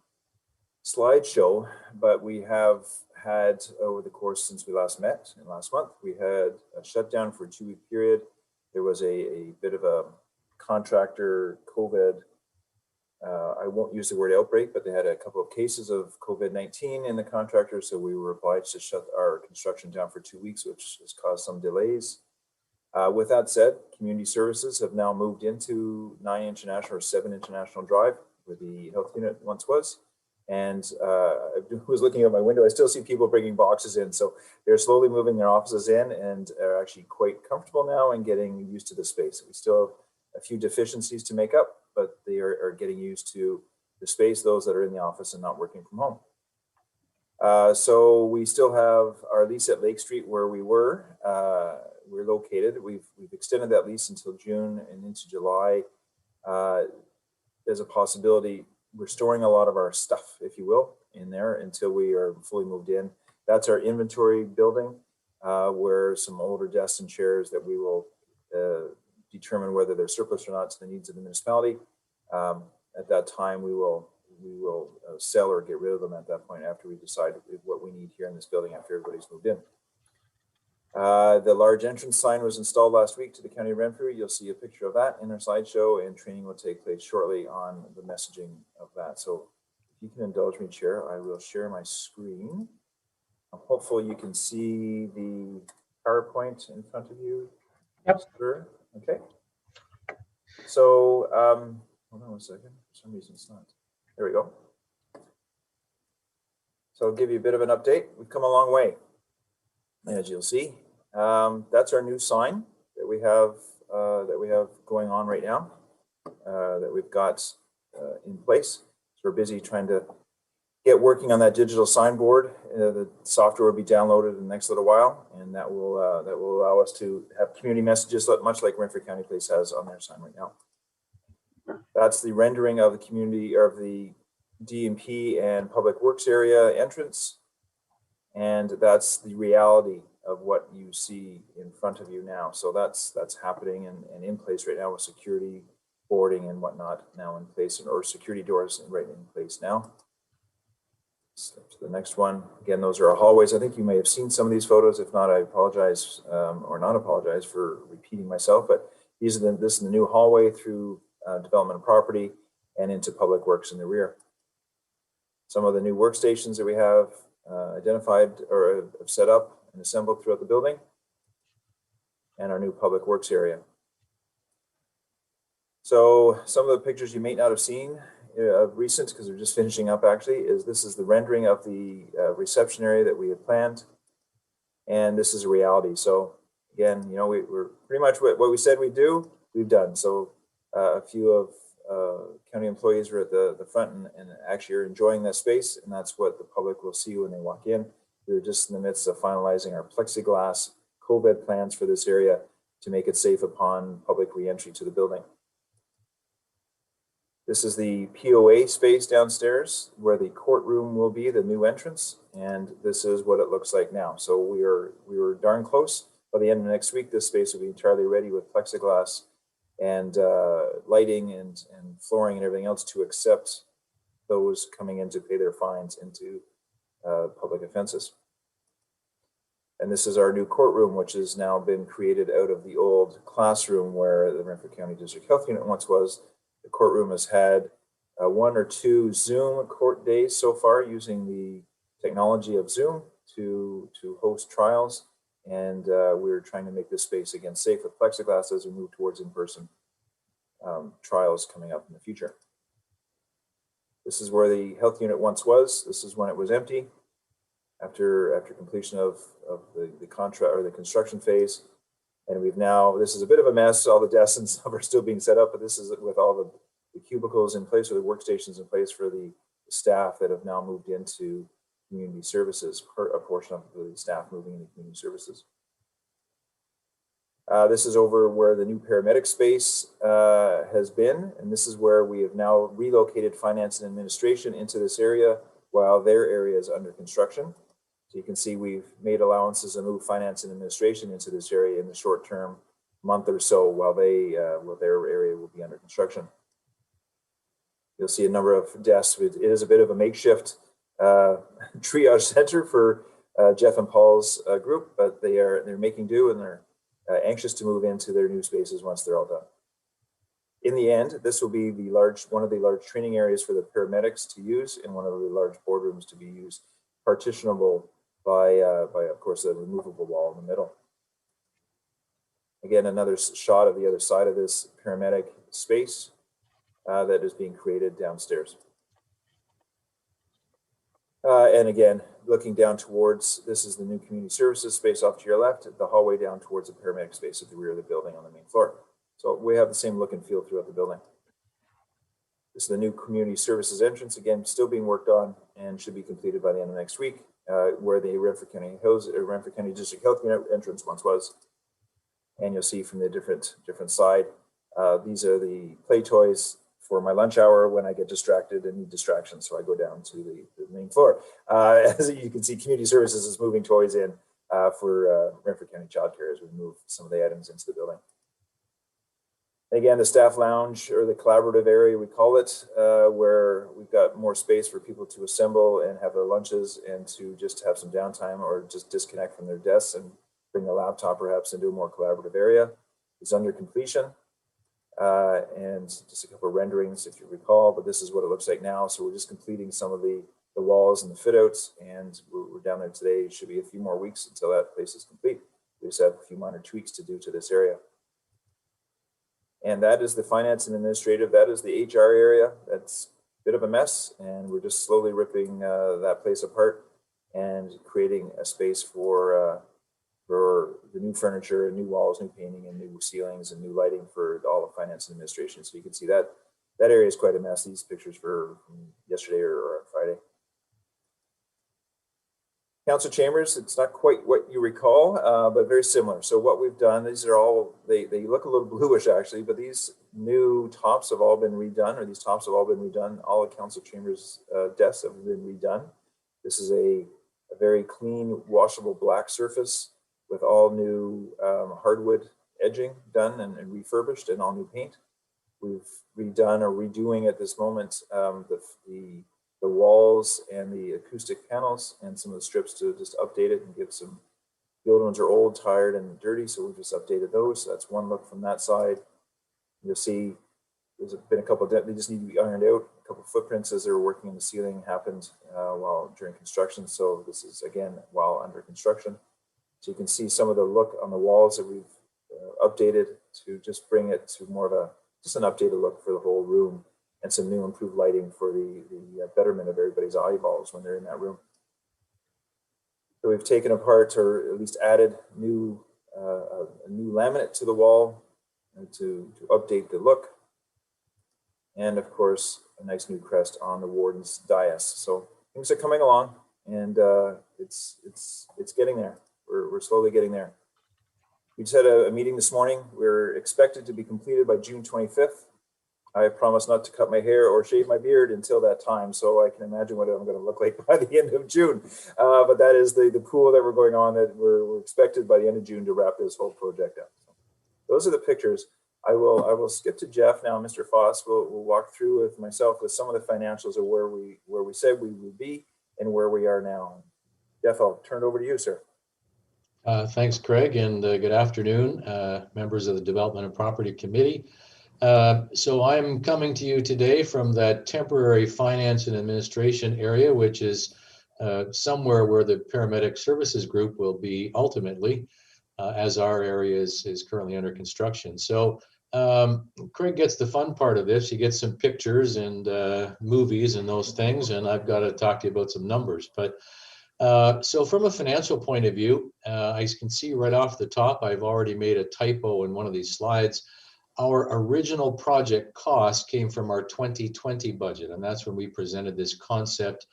slideshow, but we have had over the course since we last met in last month, we had a shutdown for a 2-week period. There was a bit of a contractor COVID, I won't use the word outbreak, but they had a couple of cases of COVID-19 in the contractor. So we were obliged to shut our construction down for 2 weeks, which has caused some delays. With that said, community services have now moved into 9 International or 7 International Drive, where the health unit once was. And I was looking out my window, I still see people bringing boxes in. So they're slowly moving their offices in and are actually quite comfortable now and getting used to the space. We still have a few deficiencies to make up, but they are getting used to the space, those that are in the office and not working from home. So we still have our lease at Lake Street where we're located. We've extended that lease until June and into July. There's a possibility we're storing a lot of our stuff, if you will, in there until we are fully moved in. That's our inventory building, where some older desks and chairs that we will determine whether they're surplus or not to the needs of the municipality. At that time, we will sell or get rid of them at that point after we decide what we need here in this building after everybody's moved in. The large entrance sign was installed last week to the County of Renfrew. You'll see a picture of that in our slideshow, and training will take place shortly on the messaging of that. So if you can indulge me, Chair, I will share my screen. Hopefully you can see the PowerPoint in front of you. Yep. Sure. Okay. So hold on 1 second. For some reason it's not. There we go. So I'll give you a bit of an update. We've come a long way, as you'll see. That's our new sign that we have going on right now, that we've got in place. So we're busy trying to get working on that digital signboard. The software will be downloaded in the next little while, and that will allow us to have community messages, much like Renfrew County Police has on their sign right now. That's the rendering of the community, or of the D&P and Public Works area entrance, and that's the reality of what you see in front of you now. So that's happening and in place right now with security boarding and whatnot now in place, or security doors right in place now. Step to the next one. Again, those are our hallways. I think you may have seen some of these photos. If not, I apologize or not apologize for repeating myself, but this is the new hallway through development of property and into Public Works in the rear. Some of the new workstations that we have identified or have set up and assembled throughout the building, and our new Public Works area. So some of the pictures you may not have seen of recent, because we're just finishing up actually, this is the rendering of the reception area that we had planned, and this is a reality. So again, you know, we're pretty much what we said we'd do, we've done. So a few of county employees are at the front and actually are enjoying that space, and that's what the public will see when they walk in. We're just in the midst of finalizing our plexiglass COVID plans for this area to make it safe upon public re-entry to the building. This is the POA space downstairs where the courtroom will be, the new entrance, and this is what it looks like now. So we were darn close. By the end of next week, this space will be entirely ready with plexiglass and lighting and flooring and everything else to accept those coming in to pay their fines into public offenses. And this is our new courtroom, which has now been created out of the old classroom where the Renfrew County District Health Unit once was. The courtroom has had 1 or 2 Zoom court days so far using the technology of Zoom to host trials. And we're trying to make this space again safe with plexiglass as we move towards in-person trials coming up in the future. This is where the health unit once was. This is when it was empty after completion of the contract or the construction phase. And we've now, this is a bit of a mess. All the desks and stuff are still being set up, but this is with all the cubicles in place or the workstations in place for the staff that have now moved into community services, a portion of the staff moving into community services. This is over where the new paramedic space has been, and this is where we have now relocated finance and administration into this area while their area is under construction. So you can see we've made allowances and moved finance and administration into this area in the short term, month or so, while their area will be under construction. You'll see a number of desks. It is a bit of a makeshift triage center for Jeff and Paul's group, but they're making do, and they're anxious to move into their new spaces once they're all done. In the end, this will be one of the large training areas for the paramedics to use, and one of the large boardrooms to be used, partitionable by of course the removable wall in the middle. Again, another shot of the other side of this paramedic space that is being created downstairs. And again, looking down towards, this is the new community services space off to your left, the hallway down towards the paramedic space at the rear of the building on the main floor. So we have the same look and feel throughout the building. This is the new community services entrance, again, still being worked on and should be completed by the end of next week, where the Renfrew County District Health Unit entrance once was. And you'll see from the different side, these are the play toys for my lunch hour when I get distracted and need distraction. So I go down to the main floor. As you can see, community services is moving toys in for Renfrew County Childcare as we move some of the items into the building. Again, the staff lounge, or the collaborative area, we call it, where we've got more space for people to assemble and have their lunches and to just have some downtime or just disconnect from their desks and bring a laptop perhaps into a more collaborative area. It's under completion. And just a couple of renderings, if you recall, but this is what it looks like now. So we're just completing some of the walls and the fit outs, and we're down there today. It should be a few more weeks until that place is complete. We just have a few minor tweaks to do to this area. And that is the finance and administrative. That is the HR area. That's a bit of a mess, and we're just slowly ripping that place apart and creating a space for the new furniture and new walls, new painting and new ceilings and new lighting for all of finance and administration. So you can see that area is quite a mess. These pictures from yesterday or Friday. Council chambers, it's not quite what you recall, but very similar. So what we've done, these are all, they look a little bluish actually, but these new tops have all been redone, or these tops have all been redone. All the council chambers desks have been redone. This is a very clean, washable black surface with all new hardwood edging done and refurbished, and all new paint. We've redone or redoing at this moment the walls and the acoustic panels and some of the strips to just update it and give some, the old ones are old, tired and dirty, so we just updated those. So that's one look from that side. You'll see there's been a couple of, they just need to be ironed out. A couple of footprints as they were working in the ceiling happened during construction. So this is again while under construction. So you can see some of the look on the walls that we've updated to just bring it to more of just an updated look for the whole room, and some new improved lighting for the betterment of everybody's eyeballs when they're in that room. So we've taken apart, or at least added a new laminate to the wall to update the look. And of course, a nice new crest on the warden's dais. So things are coming along, and it's getting there. We're slowly getting there. We just had a meeting this morning. We're expected to be completed by June 25th. I promise not to cut my hair or shave my beard until that time, so I can imagine what I'm going to look like by the end of June. But that is the pool that we're going on, that we're expected by the end of June to wrap this whole project up. So those are the pictures. I will skip to Jeff now. Mr. Foss will walk through with myself with some of the financials of where we said we would be and where we are now. Jeff, I'll turn it over to you, sir. Thanks, Craig, and good afternoon, members of the Development and Property Committee. So I'm coming to you today from that temporary finance and administration area, which is somewhere where the paramedic services group will be ultimately, as our area is currently under construction. So Craig gets the fun part of this. He gets some pictures and movies and those things, and I've got to talk to you about some numbers. But so from a financial point of view, I can see right off the top, I've already made a typo in one of these slides. Our original project cost came from our 2020 budget, and that's when we presented this concept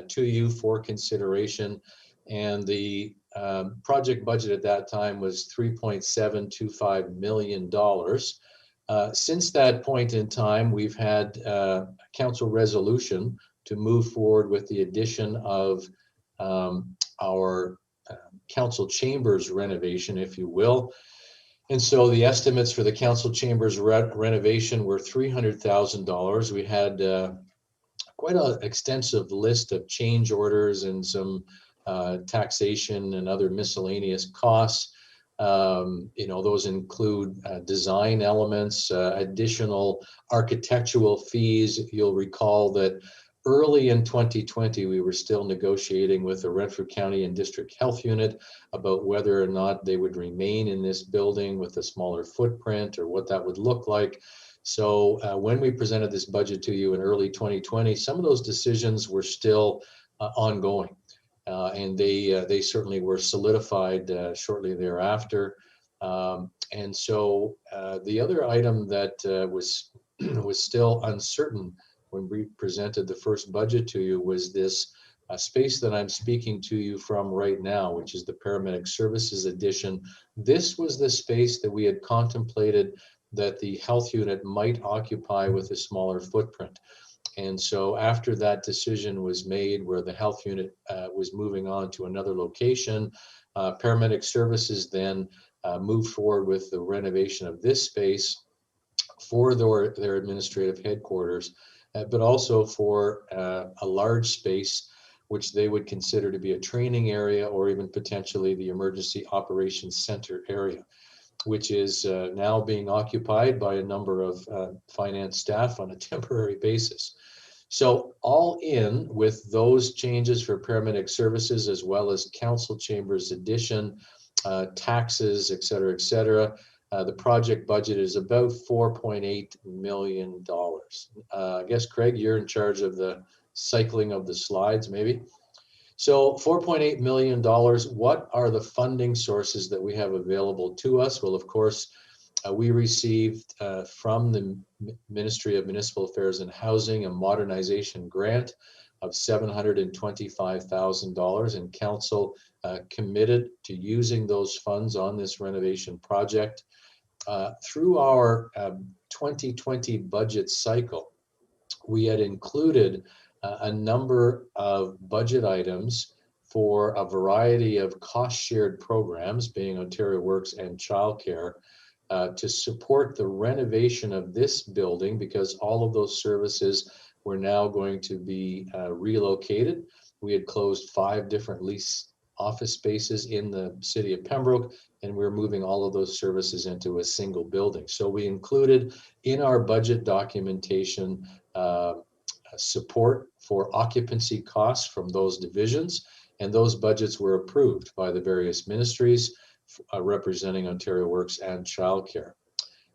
to you for consideration. And the project budget at that time was $3.725 million. Since that point in time, we've had a council resolution to move forward with the addition of our council chambers renovation, if you will. And so the estimates for the council chambers renovation were $300,000. We had quite an extensive list of change orders and some taxation and other miscellaneous costs. Those include design elements, additional architectural fees. You'll recall that early in 2020, we were still negotiating with the Renfrew County and District Health Unit about whether or not they would remain in this building with a smaller footprint or what that would look like. So when we presented this budget to you in early 2020, some of those decisions were still ongoing. And they certainly were solidified shortly thereafter. And so the other item that was still uncertain when we presented the first budget to you was this space that I'm speaking to you from right now, which is the paramedic services addition. This was the space that we had contemplated that the health unit might occupy with a smaller footprint. And so after that decision was made where the health unit was moving on to another location, paramedic services then moved forward with the renovation of this space for their administrative headquarters, but also for a large space which they would consider to be a training area or even potentially the emergency operations center area, which is now being occupied by a number of finance staff on a temporary basis. So all in with those changes for paramedic services, as well as council chambers addition, taxes, et cetera, the project budget is about $4.8 million. I guess, Craig, you're in charge of the cycling of the slides, maybe. So $4.8 million, what are the funding sources that we have available to us? Well, of course, we received from the Ministry of Municipal Affairs and Housing a modernization grant of $725,000, and council committed to using those funds on this renovation project. Through our 2020 budget cycle, we had included a number of budget items for a variety of cost-shared programs, being Ontario Works and childcare, to support the renovation of this building, because all of those services were now going to be relocated. We had closed 5 different lease office spaces in the city of Pembroke, and we're moving all of those services into a single building. So we included in our budget documentation support for occupancy costs from those divisions, and those budgets were approved by the various ministries representing Ontario Works and childcare.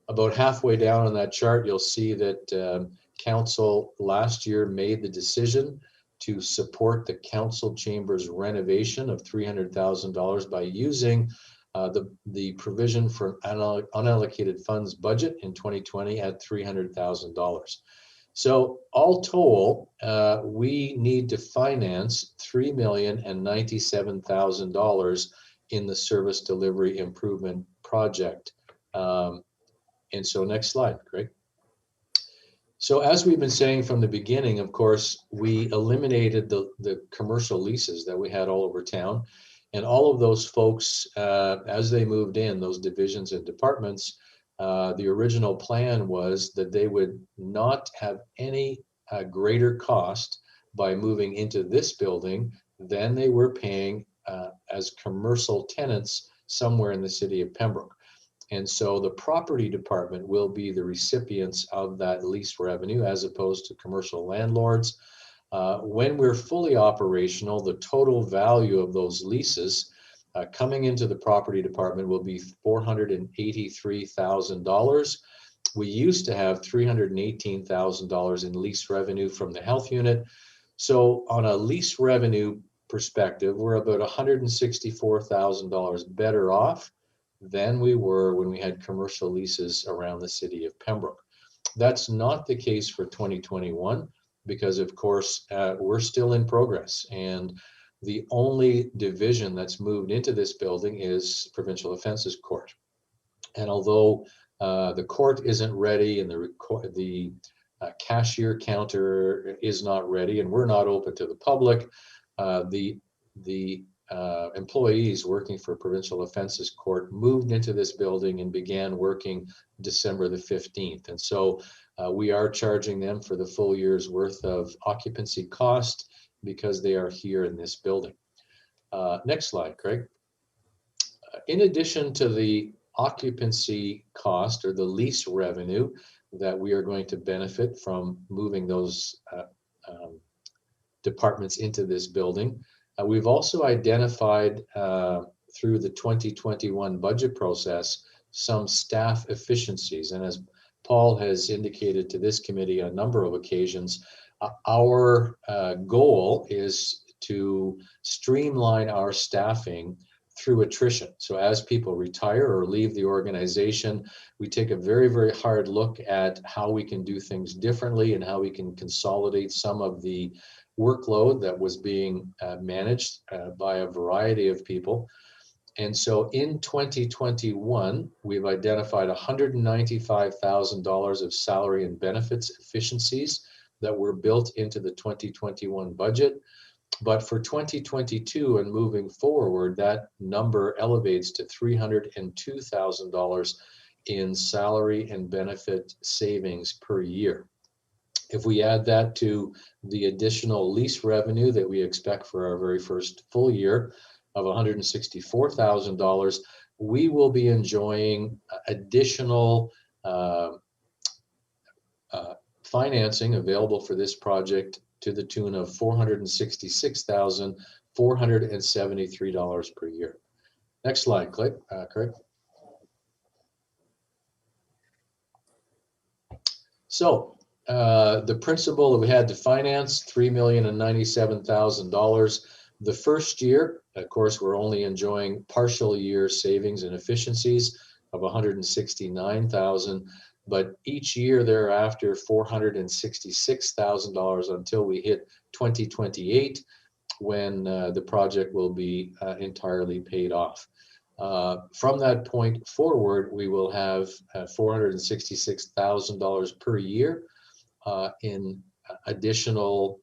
About halfway down on that chart, you'll see that council last year made the decision to support the council chambers renovation of $300,000 by using the provision for unallocated funds budget in 2020 at $300,000. So all told, we need to finance $3,097,000 in the service delivery improvement project. And so next slide, Craig. So as we've been saying from the beginning, of course, we eliminated the commercial leases that we had all over town. And all of those folks, as they moved in, those divisions and departments, the original plan was that they would not have any greater cost by moving into this building than they were paying as commercial tenants somewhere in the city of Pembroke. And so the property department will be the recipients of that lease revenue as opposed to commercial landlords. When we're fully operational, the total value of those leases coming into the property department will be $483,000. We used to have $318,000 in lease revenue from the health unit. So on a lease revenue perspective, we're about $164,000 better off than we were when we had commercial leases around the city of Pembroke. That's not the case for 2021 because, of course, we're still in progress. And the only division that's moved into this building is Provincial Offences Court. And although the court isn't ready and the cashier counter is not ready and we're not open to the public, the employees working for Provincial Offences Court moved into this building and began working December the 15th. And so we are charging them for the full year's worth of occupancy cost because they are here in this building. Next slide, Craig. In addition to the occupancy cost or the lease revenue that we are going to benefit from moving those departments into this building, we've also identified through the 2021 budget process some staff efficiencies. And as Paul has indicated to this committee on a number of occasions, our goal is to streamline our staffing through attrition. So as people retire or leave the organization, we take a very, very hard look at how we can do things differently and how we can consolidate some of the workload that was being managed by a variety of people. And so in 2021, we've identified $195,000 of salary and benefits efficiencies that were built into the 2021 budget. But for 2022 and moving forward, that number elevates to $302,000 in salary and benefit savings per year. If we add that to the additional lease revenue that we expect for our very first full year of $164,000, we will be enjoying additional financing available for this project to the tune of $466,473 per year. Next slide, Craig. So the principal that we had to finance, $3,097,000. The first year, of course, we're only enjoying partial year savings and efficiencies of $169,000. But each year thereafter, $466,000 until we hit 2028, when the project will be entirely paid off. From that point forward, we will have $466,000 per year in additional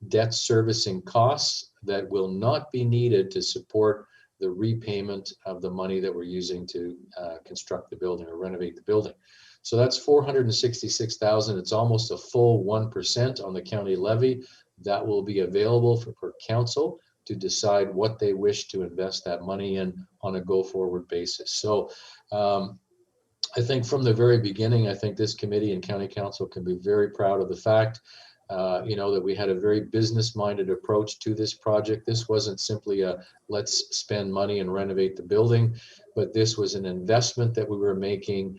debt servicing costs that will not be needed to support the repayment of the money that we're using to construct the building or renovate the building. So that's $466,000. It's almost a full 1% on the county levy that will be available for council to decide what they wish to invest that money in on a go-forward basis. So I think from the very beginning, I think this committee and county council can be very proud of the fact that we had a very business-minded approach to this project. This wasn't simply a let's spend money and renovate the building, but this was an investment that we were making,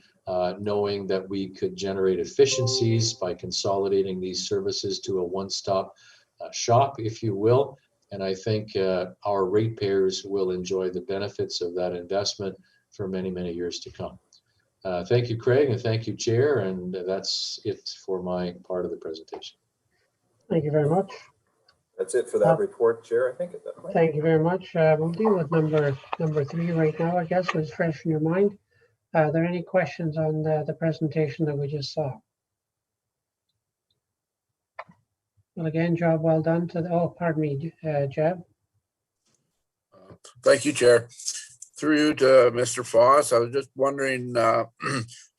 knowing that we could generate efficiencies by consolidating these services to a one-stop shop, if you will. And I think our ratepayers will enjoy the benefits of that investment for many, many years to come. Thank you, Craig, and thank you, Chair. And that's it for my part of the presentation. Thank you very much. That's it for that report, Chair, I think at that point. Thank you very much. We'll deal with number 3 right now, I guess, it's fresh in your mind. Are there any questions on the presentation that we just saw? Well, again, job well done to the, oh, pardon me, Jeb. Thank you, Chair. Through you to Mr. Foss, I was just wondering, I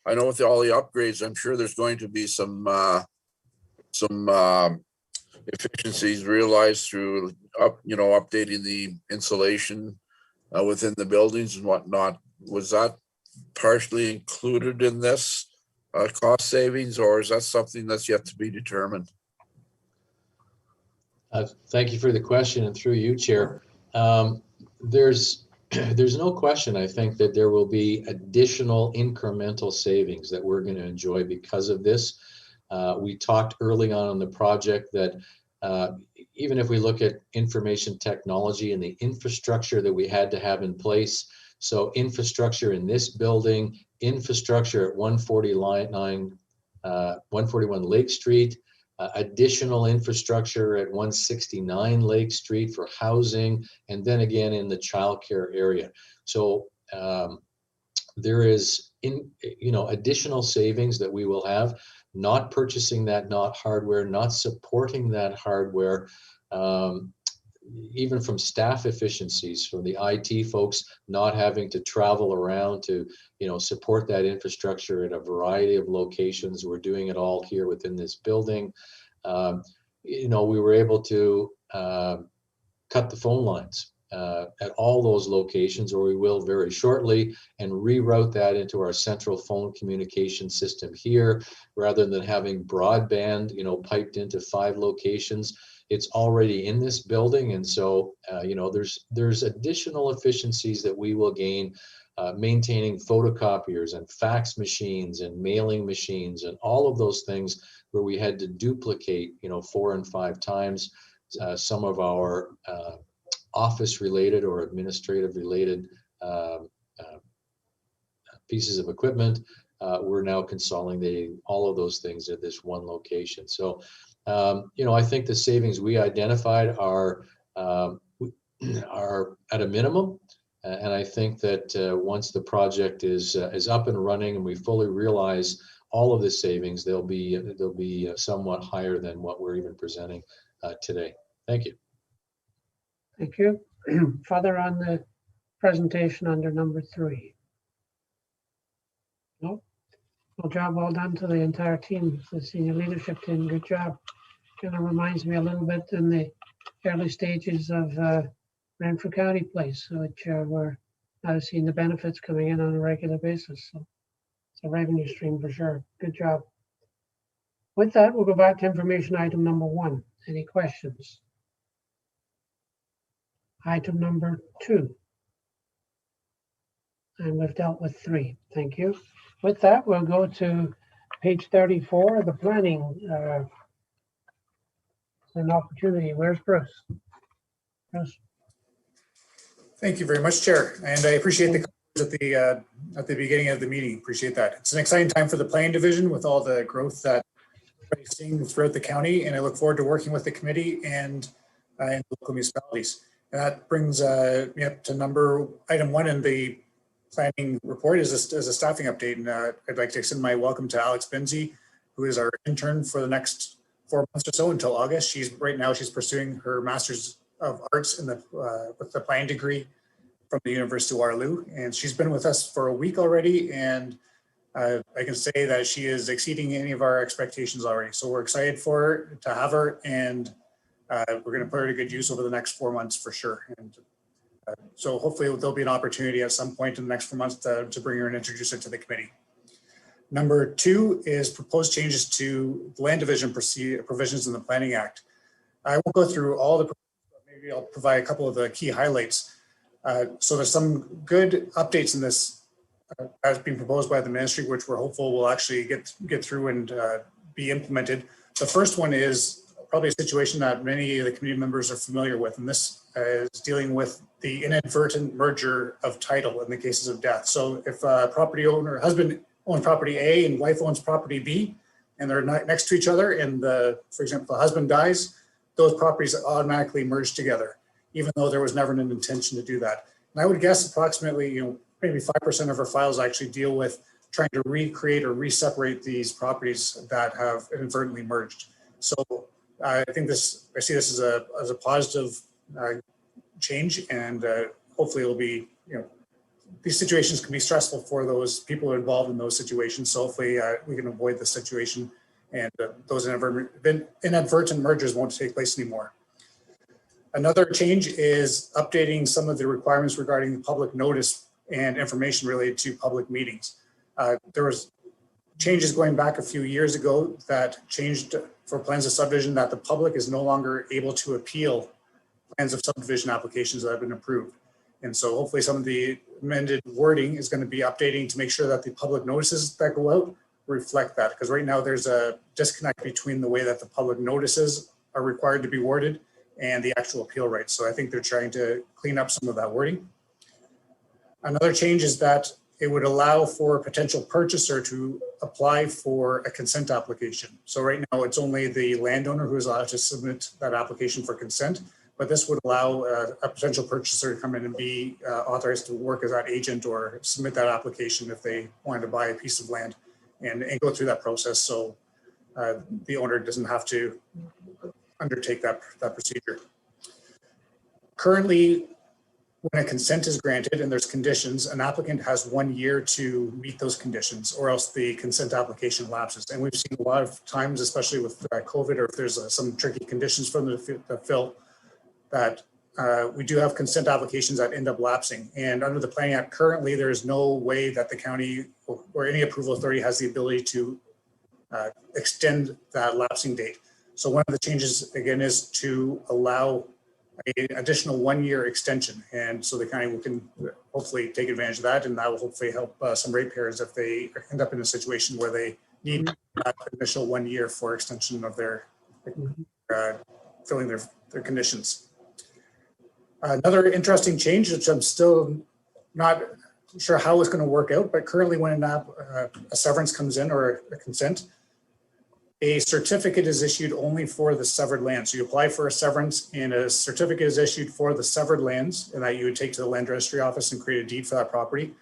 know with all the upgrades, I'm sure there's going to be some efficiencies realized through updating the insulation within the buildings and whatnot. Was that partially included in this cost savings, or is that something that's yet to be determined? Thank you for the question, and through you, Chair. There's there's no question, I think, that there will be additional incremental savings that we're going to enjoy because of this. We talked early on in the project that even if we look at information technology and the infrastructure that we had to have in place, so infrastructure in this building, infrastructure at 141 Lake Street, additional infrastructure at 169 Lake Street for housing, and then again in the childcare area. So there is additional savings that we will have, not purchasing that hardware, not supporting that hardware, even from staff efficiencies, from the IT folks not having to travel around to support that infrastructure at a variety of locations. We're doing it all here within this building. We were able to cut the phone lines at all those locations, or we will very shortly, and reroute that into our central phone communication system here, rather than having broadband piped into 5 locations. It's already in this building, and so there's additional efficiencies that we will gain maintaining photocopiers and fax machines and mailing machines and all of those things where we had to duplicate 4 and 5 times some of our office related or administrative related pieces of equipment. We're now consolidating all of those things at this one location. So I think the savings we identified are at a minimum, and I think that once the project is up and running and we fully realize all of the savings, they'll be somewhat higher than what we're even presenting today. Thank you. Thank you. Further on the presentation under number 3. No? Well, job well done to the entire team, the senior leadership team. Good job. Kind of reminds me a little bit in the early stages of Renfrew County Place, which we're now seeing the benefits coming in on a regular basis. So it's a revenue stream for sure. Good job. With that, we'll go back to information item number 1. Any questions? Item number 2. And we've dealt with 3. Thank you. With that, we'll go to page 34, the planning. An opportunity. Where's Bruce? Bruce. Thank you very much, Chair. And I appreciate the comments at the beginning of the meeting. Appreciate that. It's an exciting time for the planning division with all the growth that we're seeing throughout the county. And I look forward to working with the committee and local municipalities. And that brings me up to item 1 in the planning report is a staffing update. And I'd like to extend my welcome to Alex Benzie, who is our intern for the next 4 months or so until August. Right now she's pursuing her Master's of Arts with the planning degree from the University of Waterloo. And she's been with us for a week already. And I can say that she is exceeding any of our expectations already. So we're excited to have her, and we're going to put her to good use over the next 4 months for sure. And so hopefully there'll be an opportunity at some point in the next 4 months to bring her and introduce her to the committee. Number 2 is proposed changes to the land division provisions in the Planning Act. I won't go through all the, maybe I'll provide a couple of the key highlights. So there's some good updates in this as being proposed by the ministry, which we're hopeful will actually get through and be implemented. The first one is probably a situation that many of the community members are familiar with, and this is dealing with the inadvertent merger of title in the cases of death. So if a property owner, husband owns property A and wife owns property B, and they're next to each other, and for example, the husband dies, those properties automatically merge together, even though there was never an intention to do that. And I would guess approximately, maybe 5% of our files actually deal with trying to recreate or re-separate these properties that have inadvertently merged. So I see this as a positive change, and hopefully it'll be, these situations can be stressful for those people involved in those situations. So hopefully we can avoid the situation, and those inadvertent mergers won't take place anymore. Another change is updating some of the requirements regarding public notice and information related to public meetings. There was changes going back a few years ago that changed for plans of subdivision that the public is no longer able to appeal plans of subdivision applications that have been approved. And so hopefully some of the amended wording is going to be updating to make sure that the public notices that go out reflect that. Because right now there's a disconnect between the way that the public notices are required to be worded and the actual appeal rights. So I think they're trying to clean up some of that wording. Another change is that it would allow for a potential purchaser to apply for a consent application. So right now it's only the landowner who is allowed to submit that application for consent, but this would allow a potential purchaser to come in and be authorized to work as that agent or submit that application if they wanted to buy a piece of land and go through that process. So the owner doesn't have to undertake that procedure. Currently, when a consent is granted and there's conditions, an applicant has 1 year to meet those conditions or else the consent application lapses. And we've seen a lot of times, especially with COVID, or if there's some tricky conditions from the fill, that we do have consent applications that end up lapsing. And under the Planning Act, currently, there is no way that the county or any approval authority has the ability to extend that lapsing date. So one of the changes, again, is to allow an additional 1 year extension. And so the county can hopefully take advantage of that. And that will hopefully help some ratepayers if they end up in a situation where they need that initial 1 year for extension of their filling their conditions. Another interesting change, which I'm still not sure how it's going to work out, but currently when a severance comes in or a consent, a certificate is issued only for the severed land. So you apply for a severance and a certificate is issued for the severed lands, and that you would take to the land registry office and create a deed for that property.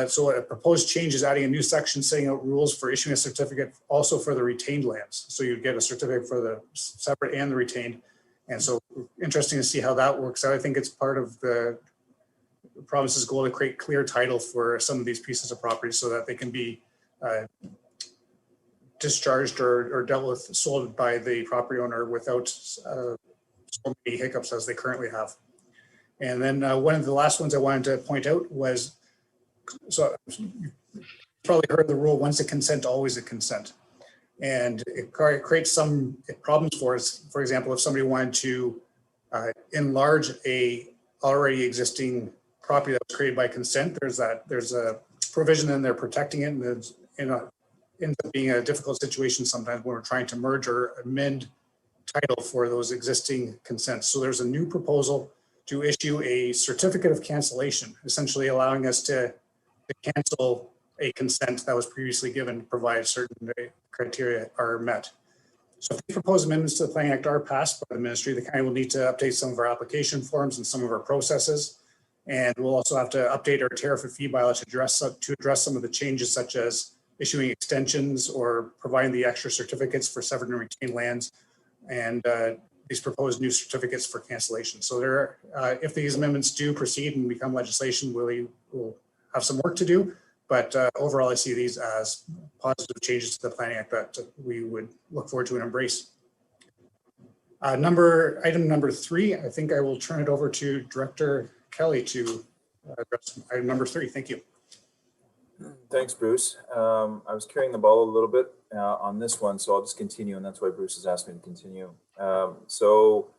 So a proposed change is adding a new section setting out rules for issuing a certificate also for the retained lands. So you'd get a certificate for the severed and the retained. And so interesting to see how that works out. I think it's part of the province's goal to create clear title for some of these pieces of property so that they can be discharged or dealt with, sold by the property owner without so many hiccups as they currently have. And then one of the last ones I wanted to point out was, so you probably heard the rule, once a consent, always a consent. And it creates some problems for us. For example, if somebody wanted to enlarge a already existing property that was created by consent, there's a provision in there protecting it, and it's ends up being a difficult situation sometimes when we're trying to merge or amend title for those existing consents. So there's a new proposal to issue a certificate of cancellation, essentially allowing us to cancel a consent that was previously given, provided certain criteria are met. So if the proposed amendments to the Planning Act are passed by the ministry, the county will need to update some of our application forms and some of our processes. And we'll also have to update our tariff and fee bylaw to address some of the changes, such as issuing extensions or providing the extra certificates for severed and retained lands, and these proposed new certificates for cancellation. So there, if these amendments do proceed and become legislation, we'll have some work to do. But overall, I see these as positive changes to the Planning Act that we would look forward to and embrace. Item number 3, I think I will turn it over to Director Kelly to address item number 3. Thank you. Thanks, Bruce. I was carrying the ball a little bit on this one, so I'll just continue, and that's why Bruce has asked me to continue. So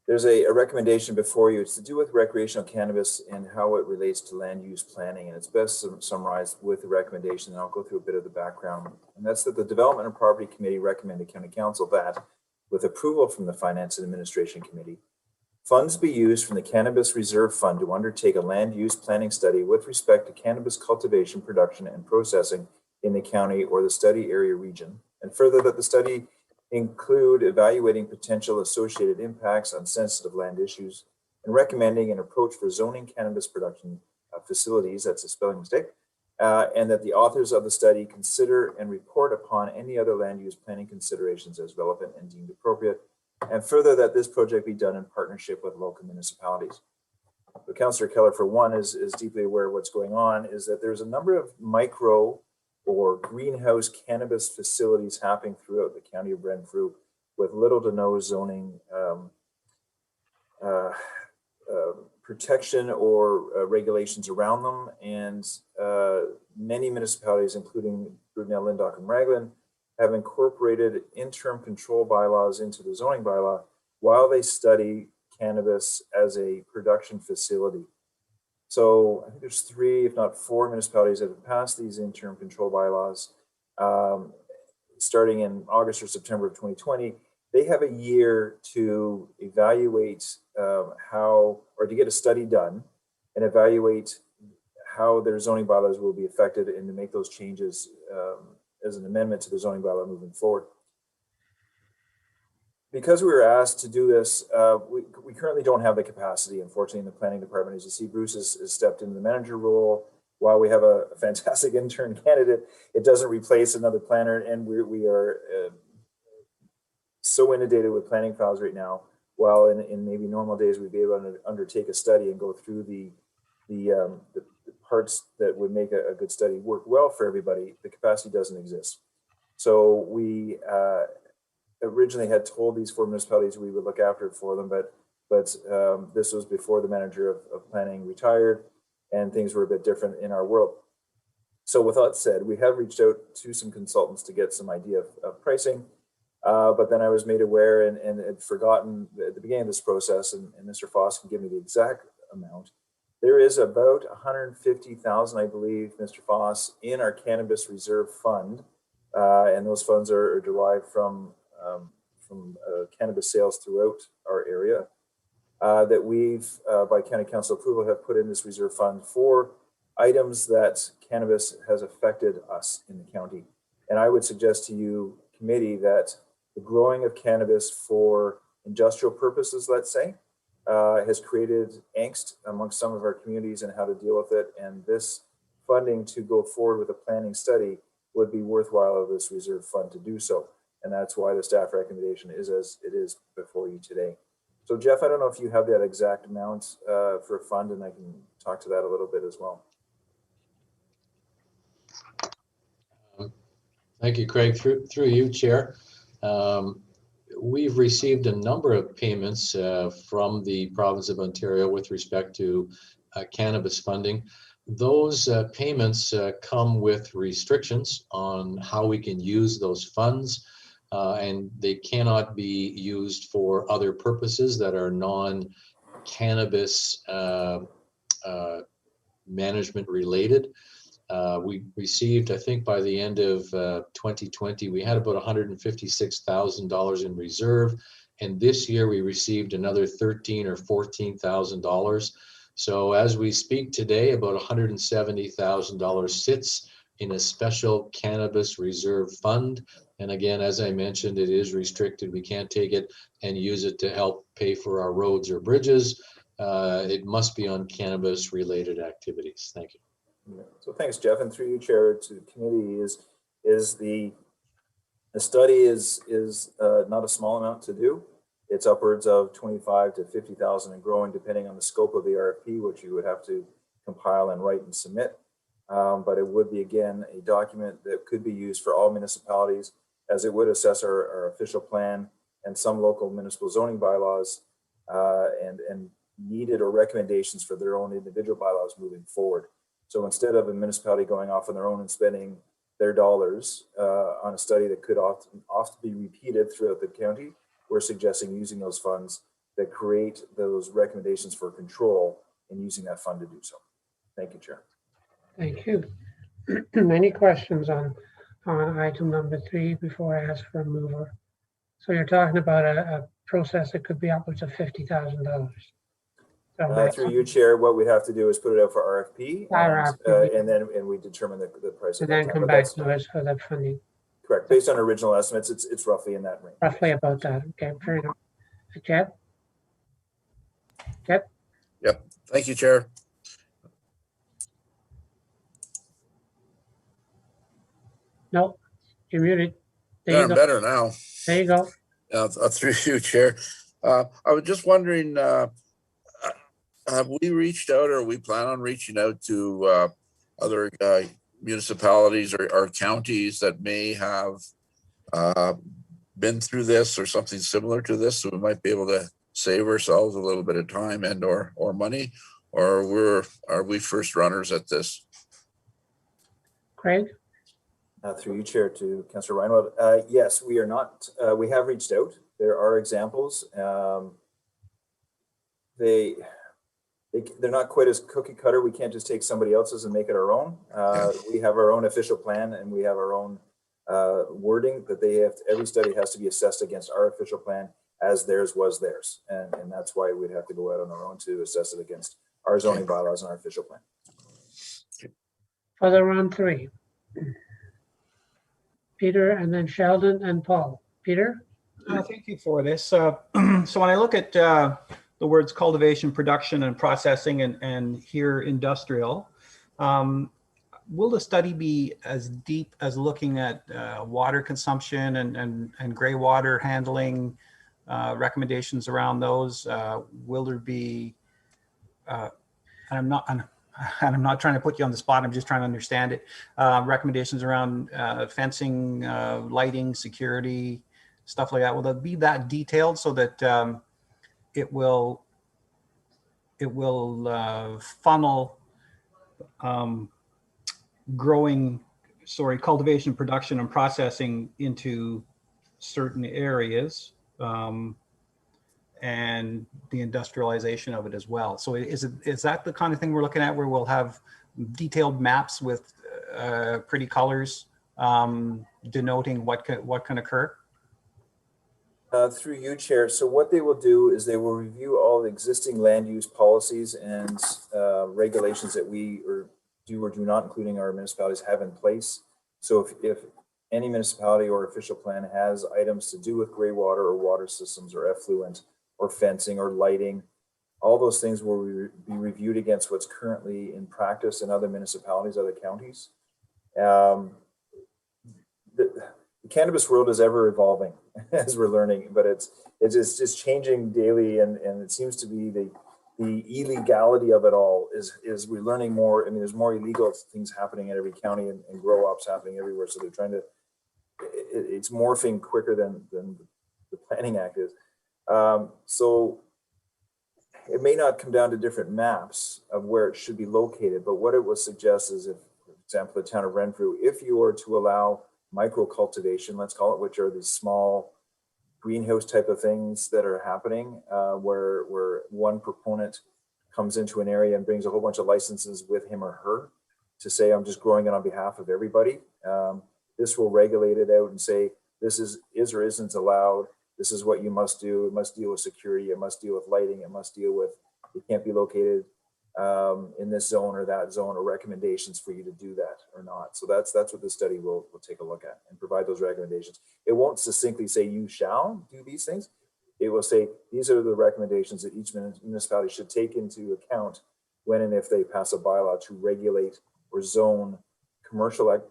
there's a recommendation before you. It's to do with recreational cannabis and how it relates to land use planning, and it's best summarized with the recommendation, and I'll go through a bit of the background. And that's that the Development and Property Committee recommended County Council that, with approval from the Finance and Administration Committee, funds be used from the Cannabis Reserve Fund to undertake a land use planning study with respect to cannabis cultivation, production, and processing in the county or the study area region. And further, that the study include evaluating potential associated impacts on sensitive land issues and recommending an approach for zoning cannabis production facilities, that's a spelling mistake, and that the authors of the study consider and report upon any other land use planning considerations as relevant and deemed appropriate. And further, that this project be done in partnership with local municipalities. But Councillor Keller, for one, is deeply aware of what's going on, is that there's a number of micro or greenhouse cannabis facilities happening throughout the county of Renfrew with little to no zoning protection or regulations around them. And many municipalities, including Brudenell, Lyndoch, and Raglan, have incorporated interim control bylaws into the zoning bylaw while they study cannabis as a production facility. So I think there's 3, if not 4 municipalities that have passed these interim control bylaws starting in August or September of 2020. They have a year to evaluate how, or to get a study done and evaluate how their zoning bylaws will be affected and to make those changes as an amendment to the zoning bylaw moving forward. Because we were asked to do this, we currently don't have the capacity, unfortunately, in the planning department. As you see, Bruce has stepped into the manager role. While we have a fantastic intern candidate, it doesn't replace another planner, and we are so inundated with planning files right now. While in maybe normal days, we'd be able to undertake a study and go through the parts that would make a good study work well for everybody, the capacity doesn't exist. So we originally had told these 4 municipalities we would look after it for them, but this was before the manager of planning retired, and things were a bit different in our world. So with that said, we have reached out to some consultants to get some idea of pricing, but then I was made aware and had forgotten at the beginning of this process, and Mr. Foss can give me the exact amount. There is about 150,000, I believe, Mr. Foss, in our cannabis reserve fund, and those funds are derived from cannabis sales throughout our area that we've, by county council approval, have put in this reserve fund for items that cannabis has affected us in the county. And I would suggest to you, committee, that the growing of cannabis for industrial purposes, let's say, has created angst amongst some of our communities and how to deal with it. And this funding to go forward with a planning study would be worthwhile of this reserve fund to do so. And that's why the staff recommendation is as it is before you today. So Jeff, I don't know if you have that exact amount for a fund, and I can talk to that a little bit as well. Thank you, Craig. Through you, Chair. We've received a number of payments from the province of Ontario with respect to cannabis funding. Those payments come with restrictions on how we can use those funds, and they cannot be used for other purposes that are non-cannabis management related. We received, I think by the end of 2020, we had about $156,000 in reserve. And this year we received another $13,000 or $14,000. So as we speak today, about $170,000 sits in a special cannabis reserve fund. And again, as I mentioned, it is restricted. We can't take it and use it to help pay for our roads or bridges. It must be on cannabis related activities. Thank you. Yeah. So thanks, Jeff, and through you, Chair, to the committee is the study is not a small amount to do. It's upwards of 25 to 50,000 and growing, depending on the scope of the RFP, which you would have to compile and write and submit. But it would be, again, a document that could be used for all municipalities, as it would assess our official plan and some local municipal zoning bylaws and needed or recommendations for their own individual bylaws moving forward. So instead of a municipality going off on their own and spending their dollars on a study that could often be repeated throughout the county, we're suggesting using those funds that create those recommendations for control and using that fund to do so. Thank you, Chair. Thank you. Any questions on item number 3 before I ask for a mover? So you're talking about a process that could be upwards of $50,000. Through you, Chair, what we'd have to do is put it out for RFP, and we determine the price. And then come back to us for that funding. Correct. Based on original estimates, it's roughly in that range. Roughly about that. Okay, fair enough. Jed? Jed? Yep. Thank you, Chair. No, you're muted. Yeah, I'm better now. There you go. Through you, Chair. I was just wondering, have we reached out, or we plan on reaching out to other municipalities or counties that may have been through this or something similar to this, so we might be able to save ourselves a little bit of time and or money, or are we first runners at this? Craig? Through you, Chair, to Councillor Reinwald. Yes, we are not. We have reached out. There are examples. they're not quite as cookie cutter. We can't just take somebody else's and make it our own. We have our own official plan, and we have our own wording that every study has to be assessed against our official plan as theirs was theirs. And that's why we'd have to go out on our own to assess it against our zoning bylaws and our official plan. For the round three. Peter, and then Sheldon and Paul. Peter? Thank you for this. So when I look at the words cultivation, production, and processing, and here industrial, will the study be as deep as looking at water consumption and gray water handling, recommendations around those? Will there be, and I'm not trying to put you on the spot, I'm just trying to understand it, recommendations around fencing, lighting, security, stuff like that? Will it be that detailed so that it will funnel cultivation, production, and processing into certain areas, and the industrialization of it as well? So is that the kind of thing we're looking at, where we'll have detailed maps with pretty colors denoting what can occur? Through you, Chair. So what they will do is they will review all the existing land use policies and regulations that we do or do not, including our municipalities, have in place. So if any municipality or official plan has items to do with gray water or water systems or effluent or fencing or lighting, all those things will be reviewed against what's currently in practice in other municipalities, other counties. The cannabis world is ever evolving, as we're learning, but it's just changing daily, and it seems to be the illegality of it all is we're learning more. I mean, there's more illegal things happening in every county and grow ops happening everywhere. So they're trying to, it's morphing quicker than the Planning Act is. So it may not come down to different maps of where it should be located, but what it would suggest is, if, for example, the town of Renfrew, if you were to allow micro cultivation, let's call it, which are these small greenhouse type of things that are happening, where one proponent comes into an area and brings a whole bunch of licenses with him or her to say, I'm just growing it on behalf of everybody. This will regulate it out and say, this is or isn't allowed. This is what you must do. It must deal with security. It must deal with lighting. It must deal with, it can't be located in this zone or that zone, or recommendations for you to do that or not. So that's what the study will take a look at and provide those recommendations. It won't succinctly say you shall do these things. It will say these are the recommendations that each municipality should take into account when and if they pass a bylaw to regulate or zone commercial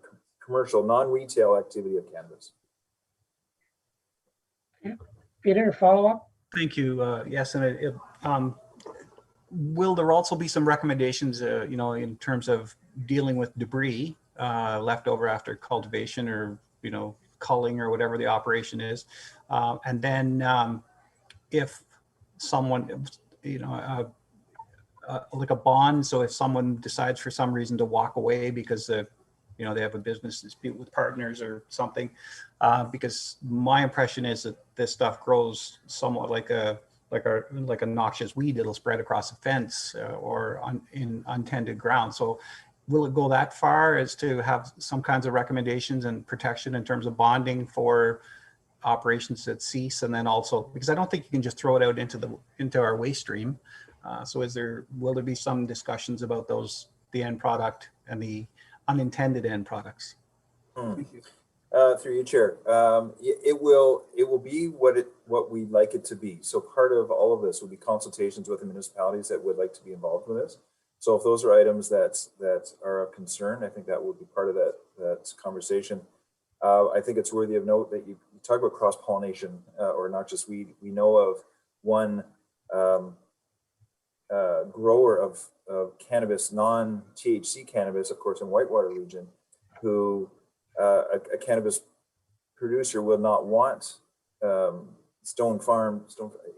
non-retail activity of cannabis. Peter, follow up? Thank you. Yes, and will there also be some recommendations, in terms of dealing with debris left over after cultivation, or, culling, or whatever the operation is? And then if someone, like a bond, so if someone decides for some reason to walk away because they have a business dispute with partners or something, because my impression is that this stuff grows somewhat like a noxious weed. It'll spread across a fence or in untended ground. So will it go that far as to have some kinds of recommendations and protection in terms of bonding for operations that cease? And then also, because I don't think you can just throw it out into our waste stream. So will there be some discussions about the end product and the unintended end products? Thank you. Through you, Chair. It will be what we'd like it to be. So part of all of this will be consultations with the municipalities that would like to be involved with this. So if those are items that are of concern, I think that would be part of that conversation. I think it's worthy of note that you talk about cross-pollination, or not just weed. We know of one grower of cannabis, non-THC cannabis, of course, in Whitewater region, who a cannabis producer will not want Stone Farm.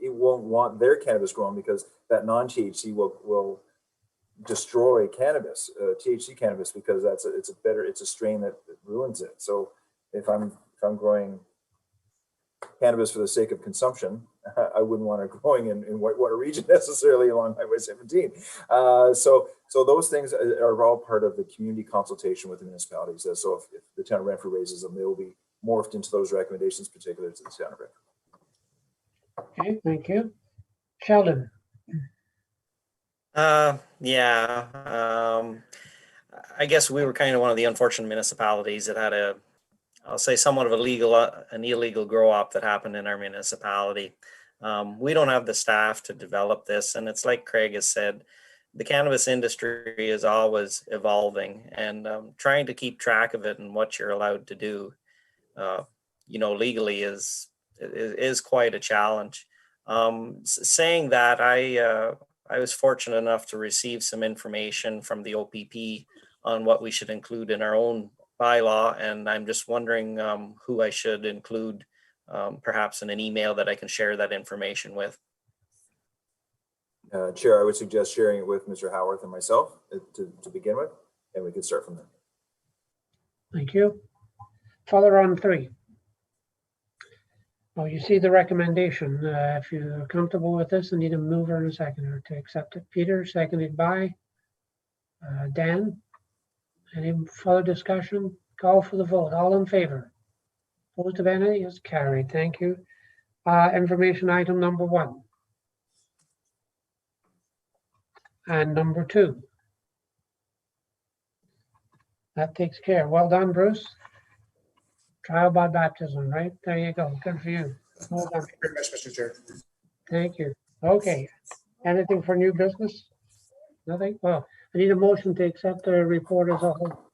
It won't want their cannabis grown because that non-THC will destroy cannabis, THC cannabis, because it's a strain that ruins it. So if I'm growing cannabis for the sake of consumption, I wouldn't want it growing in Whitewater region necessarily along Highway 17. So those things are all part of the community consultation with the municipalities. So if the town of Renfrew raises them, they will be morphed into those recommendations, particular to the town of Renfrew. Okay, thank you. Sheldon, I guess we were kind of one of the unfortunate municipalities that had I'll say somewhat of an illegal grow op that happened in our municipality. We don't have the staff to develop this, and it's like Craig has said, the cannabis industry is always evolving, and trying to keep track of it and what you're allowed to do, legally is quite a challenge. Saying that, I was fortunate enough to receive some information from the OPP on what we should include in our own bylaw, and I'm just wondering who I should include, perhaps in an email that I can share that information with. Chair, I would suggest sharing it with Mr. Howarth and myself to begin with, and we can start from there. thank you. Follow on 3. Well, you see the recommendation. If you're comfortable with this, I need a mover and a seconder to accept it. Peter, seconded by Dan. Any further discussion? Call for the vote. All in favor? Opposed, of any? Is carried. Thank you. Information item number 1. And number 2. That takes care. Well done, Bruce. Trial by baptism, right? There you go. Good for you. Well done. Thank you very much, Mr. Chair. Thank you. Okay. Anything for new business? Nothing? Well, I need a motion to accept the report as a whole.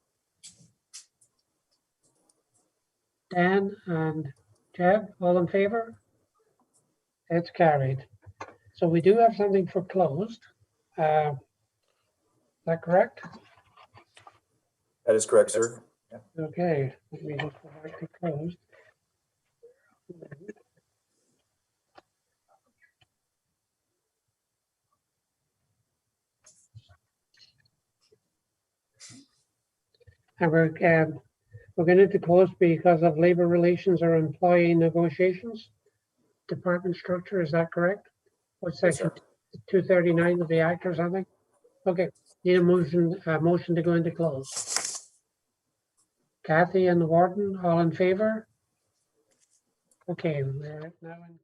Dan and Jeb, all in favor? It's carried. So we do have something for closed. Is that correct? That is correct, sir. Okay, let me just go back to closed. And we're going into close because of labor relations or employee negotiations. Department structure, is that correct? What section? 239 of the Act or something? Okay, need a motion to go into close. Kathy and the warden, all in favor? Okay, we're now in close.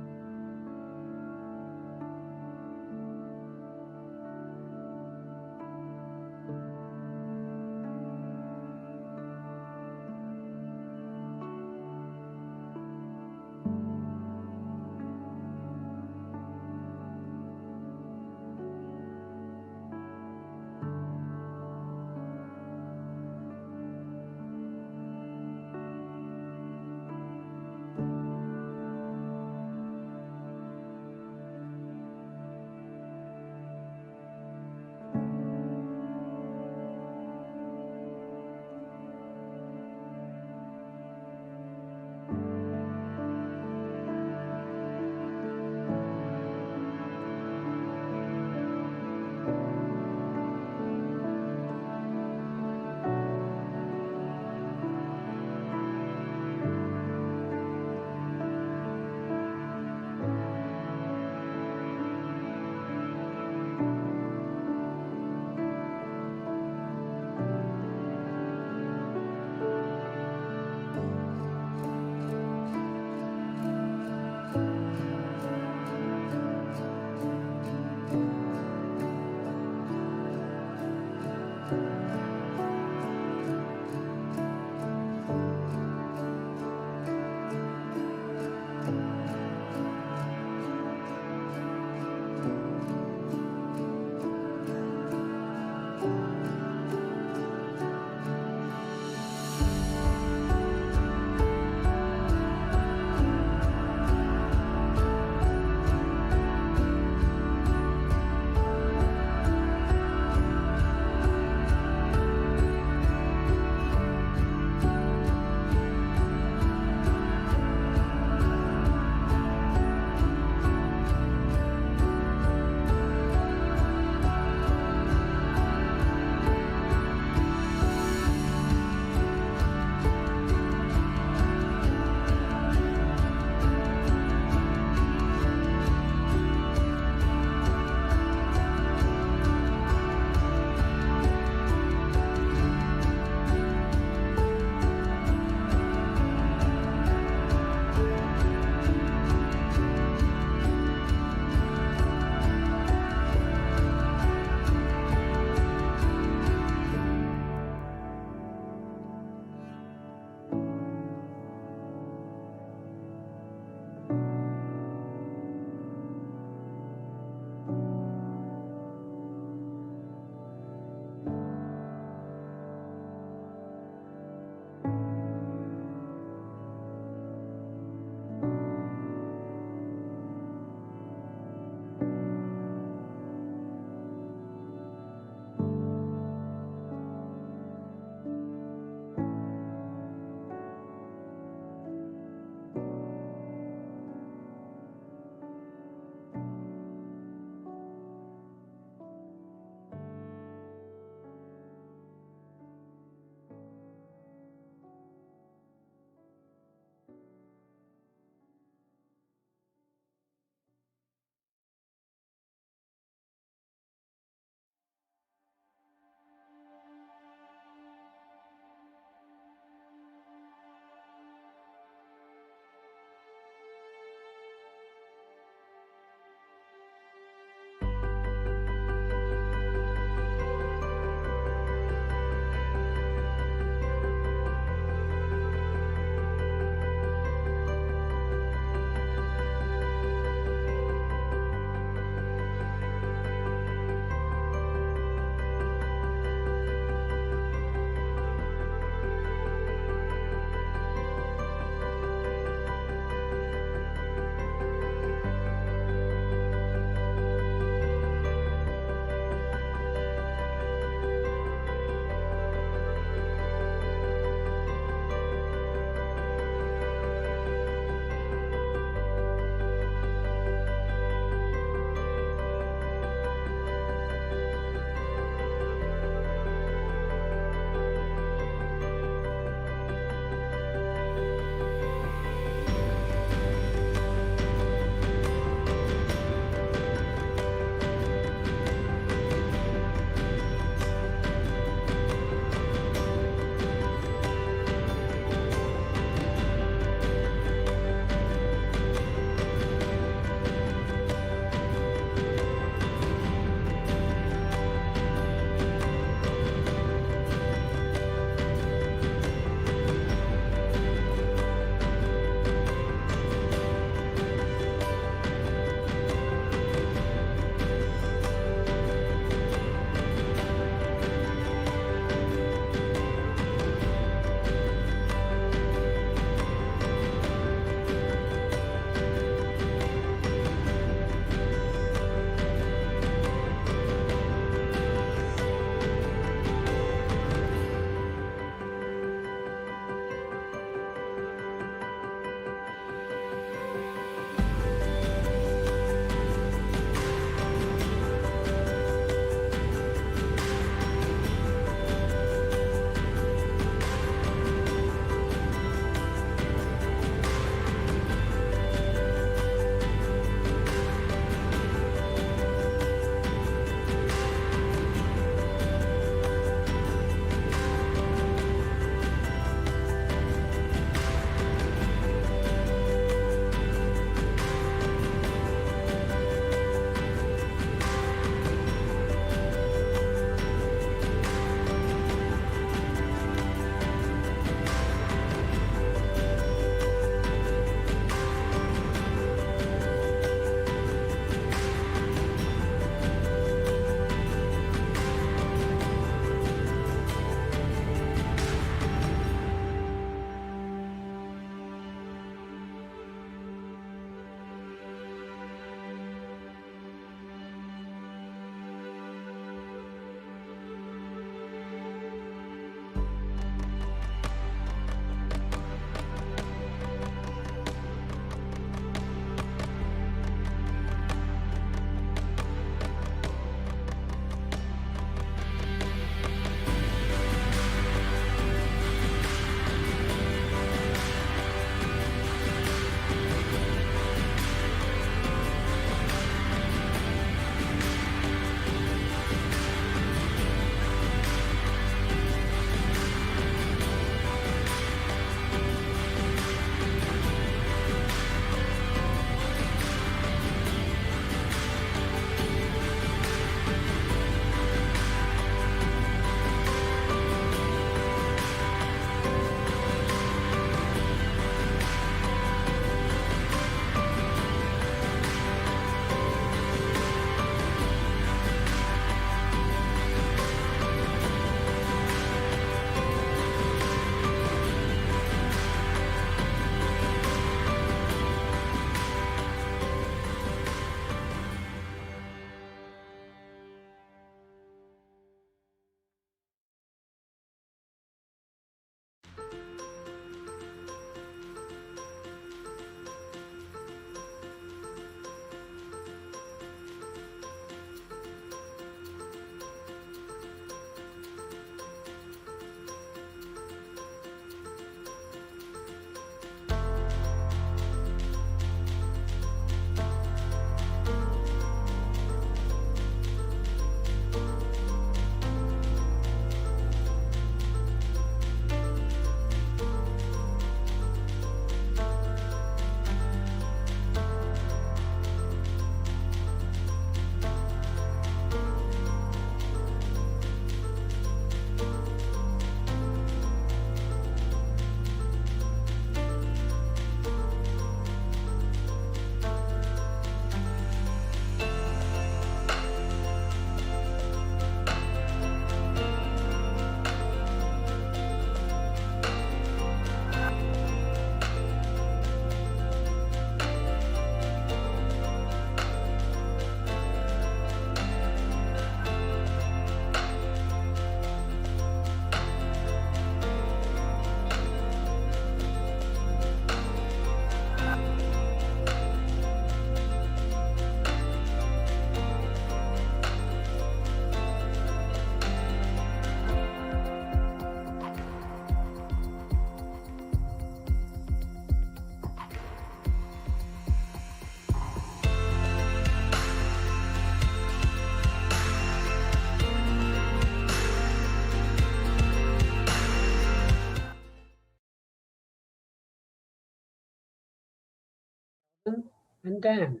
and Dan.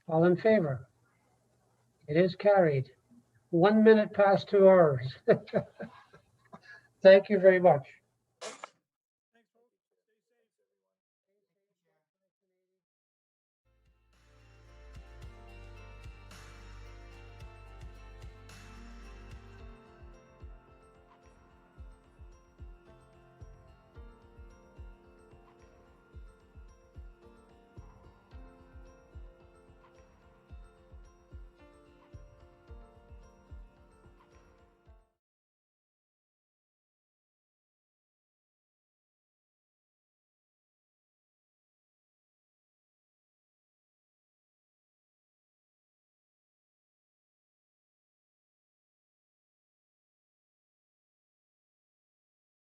All in favor? It is carried. 1 minute past 2 hours. Thank you very much.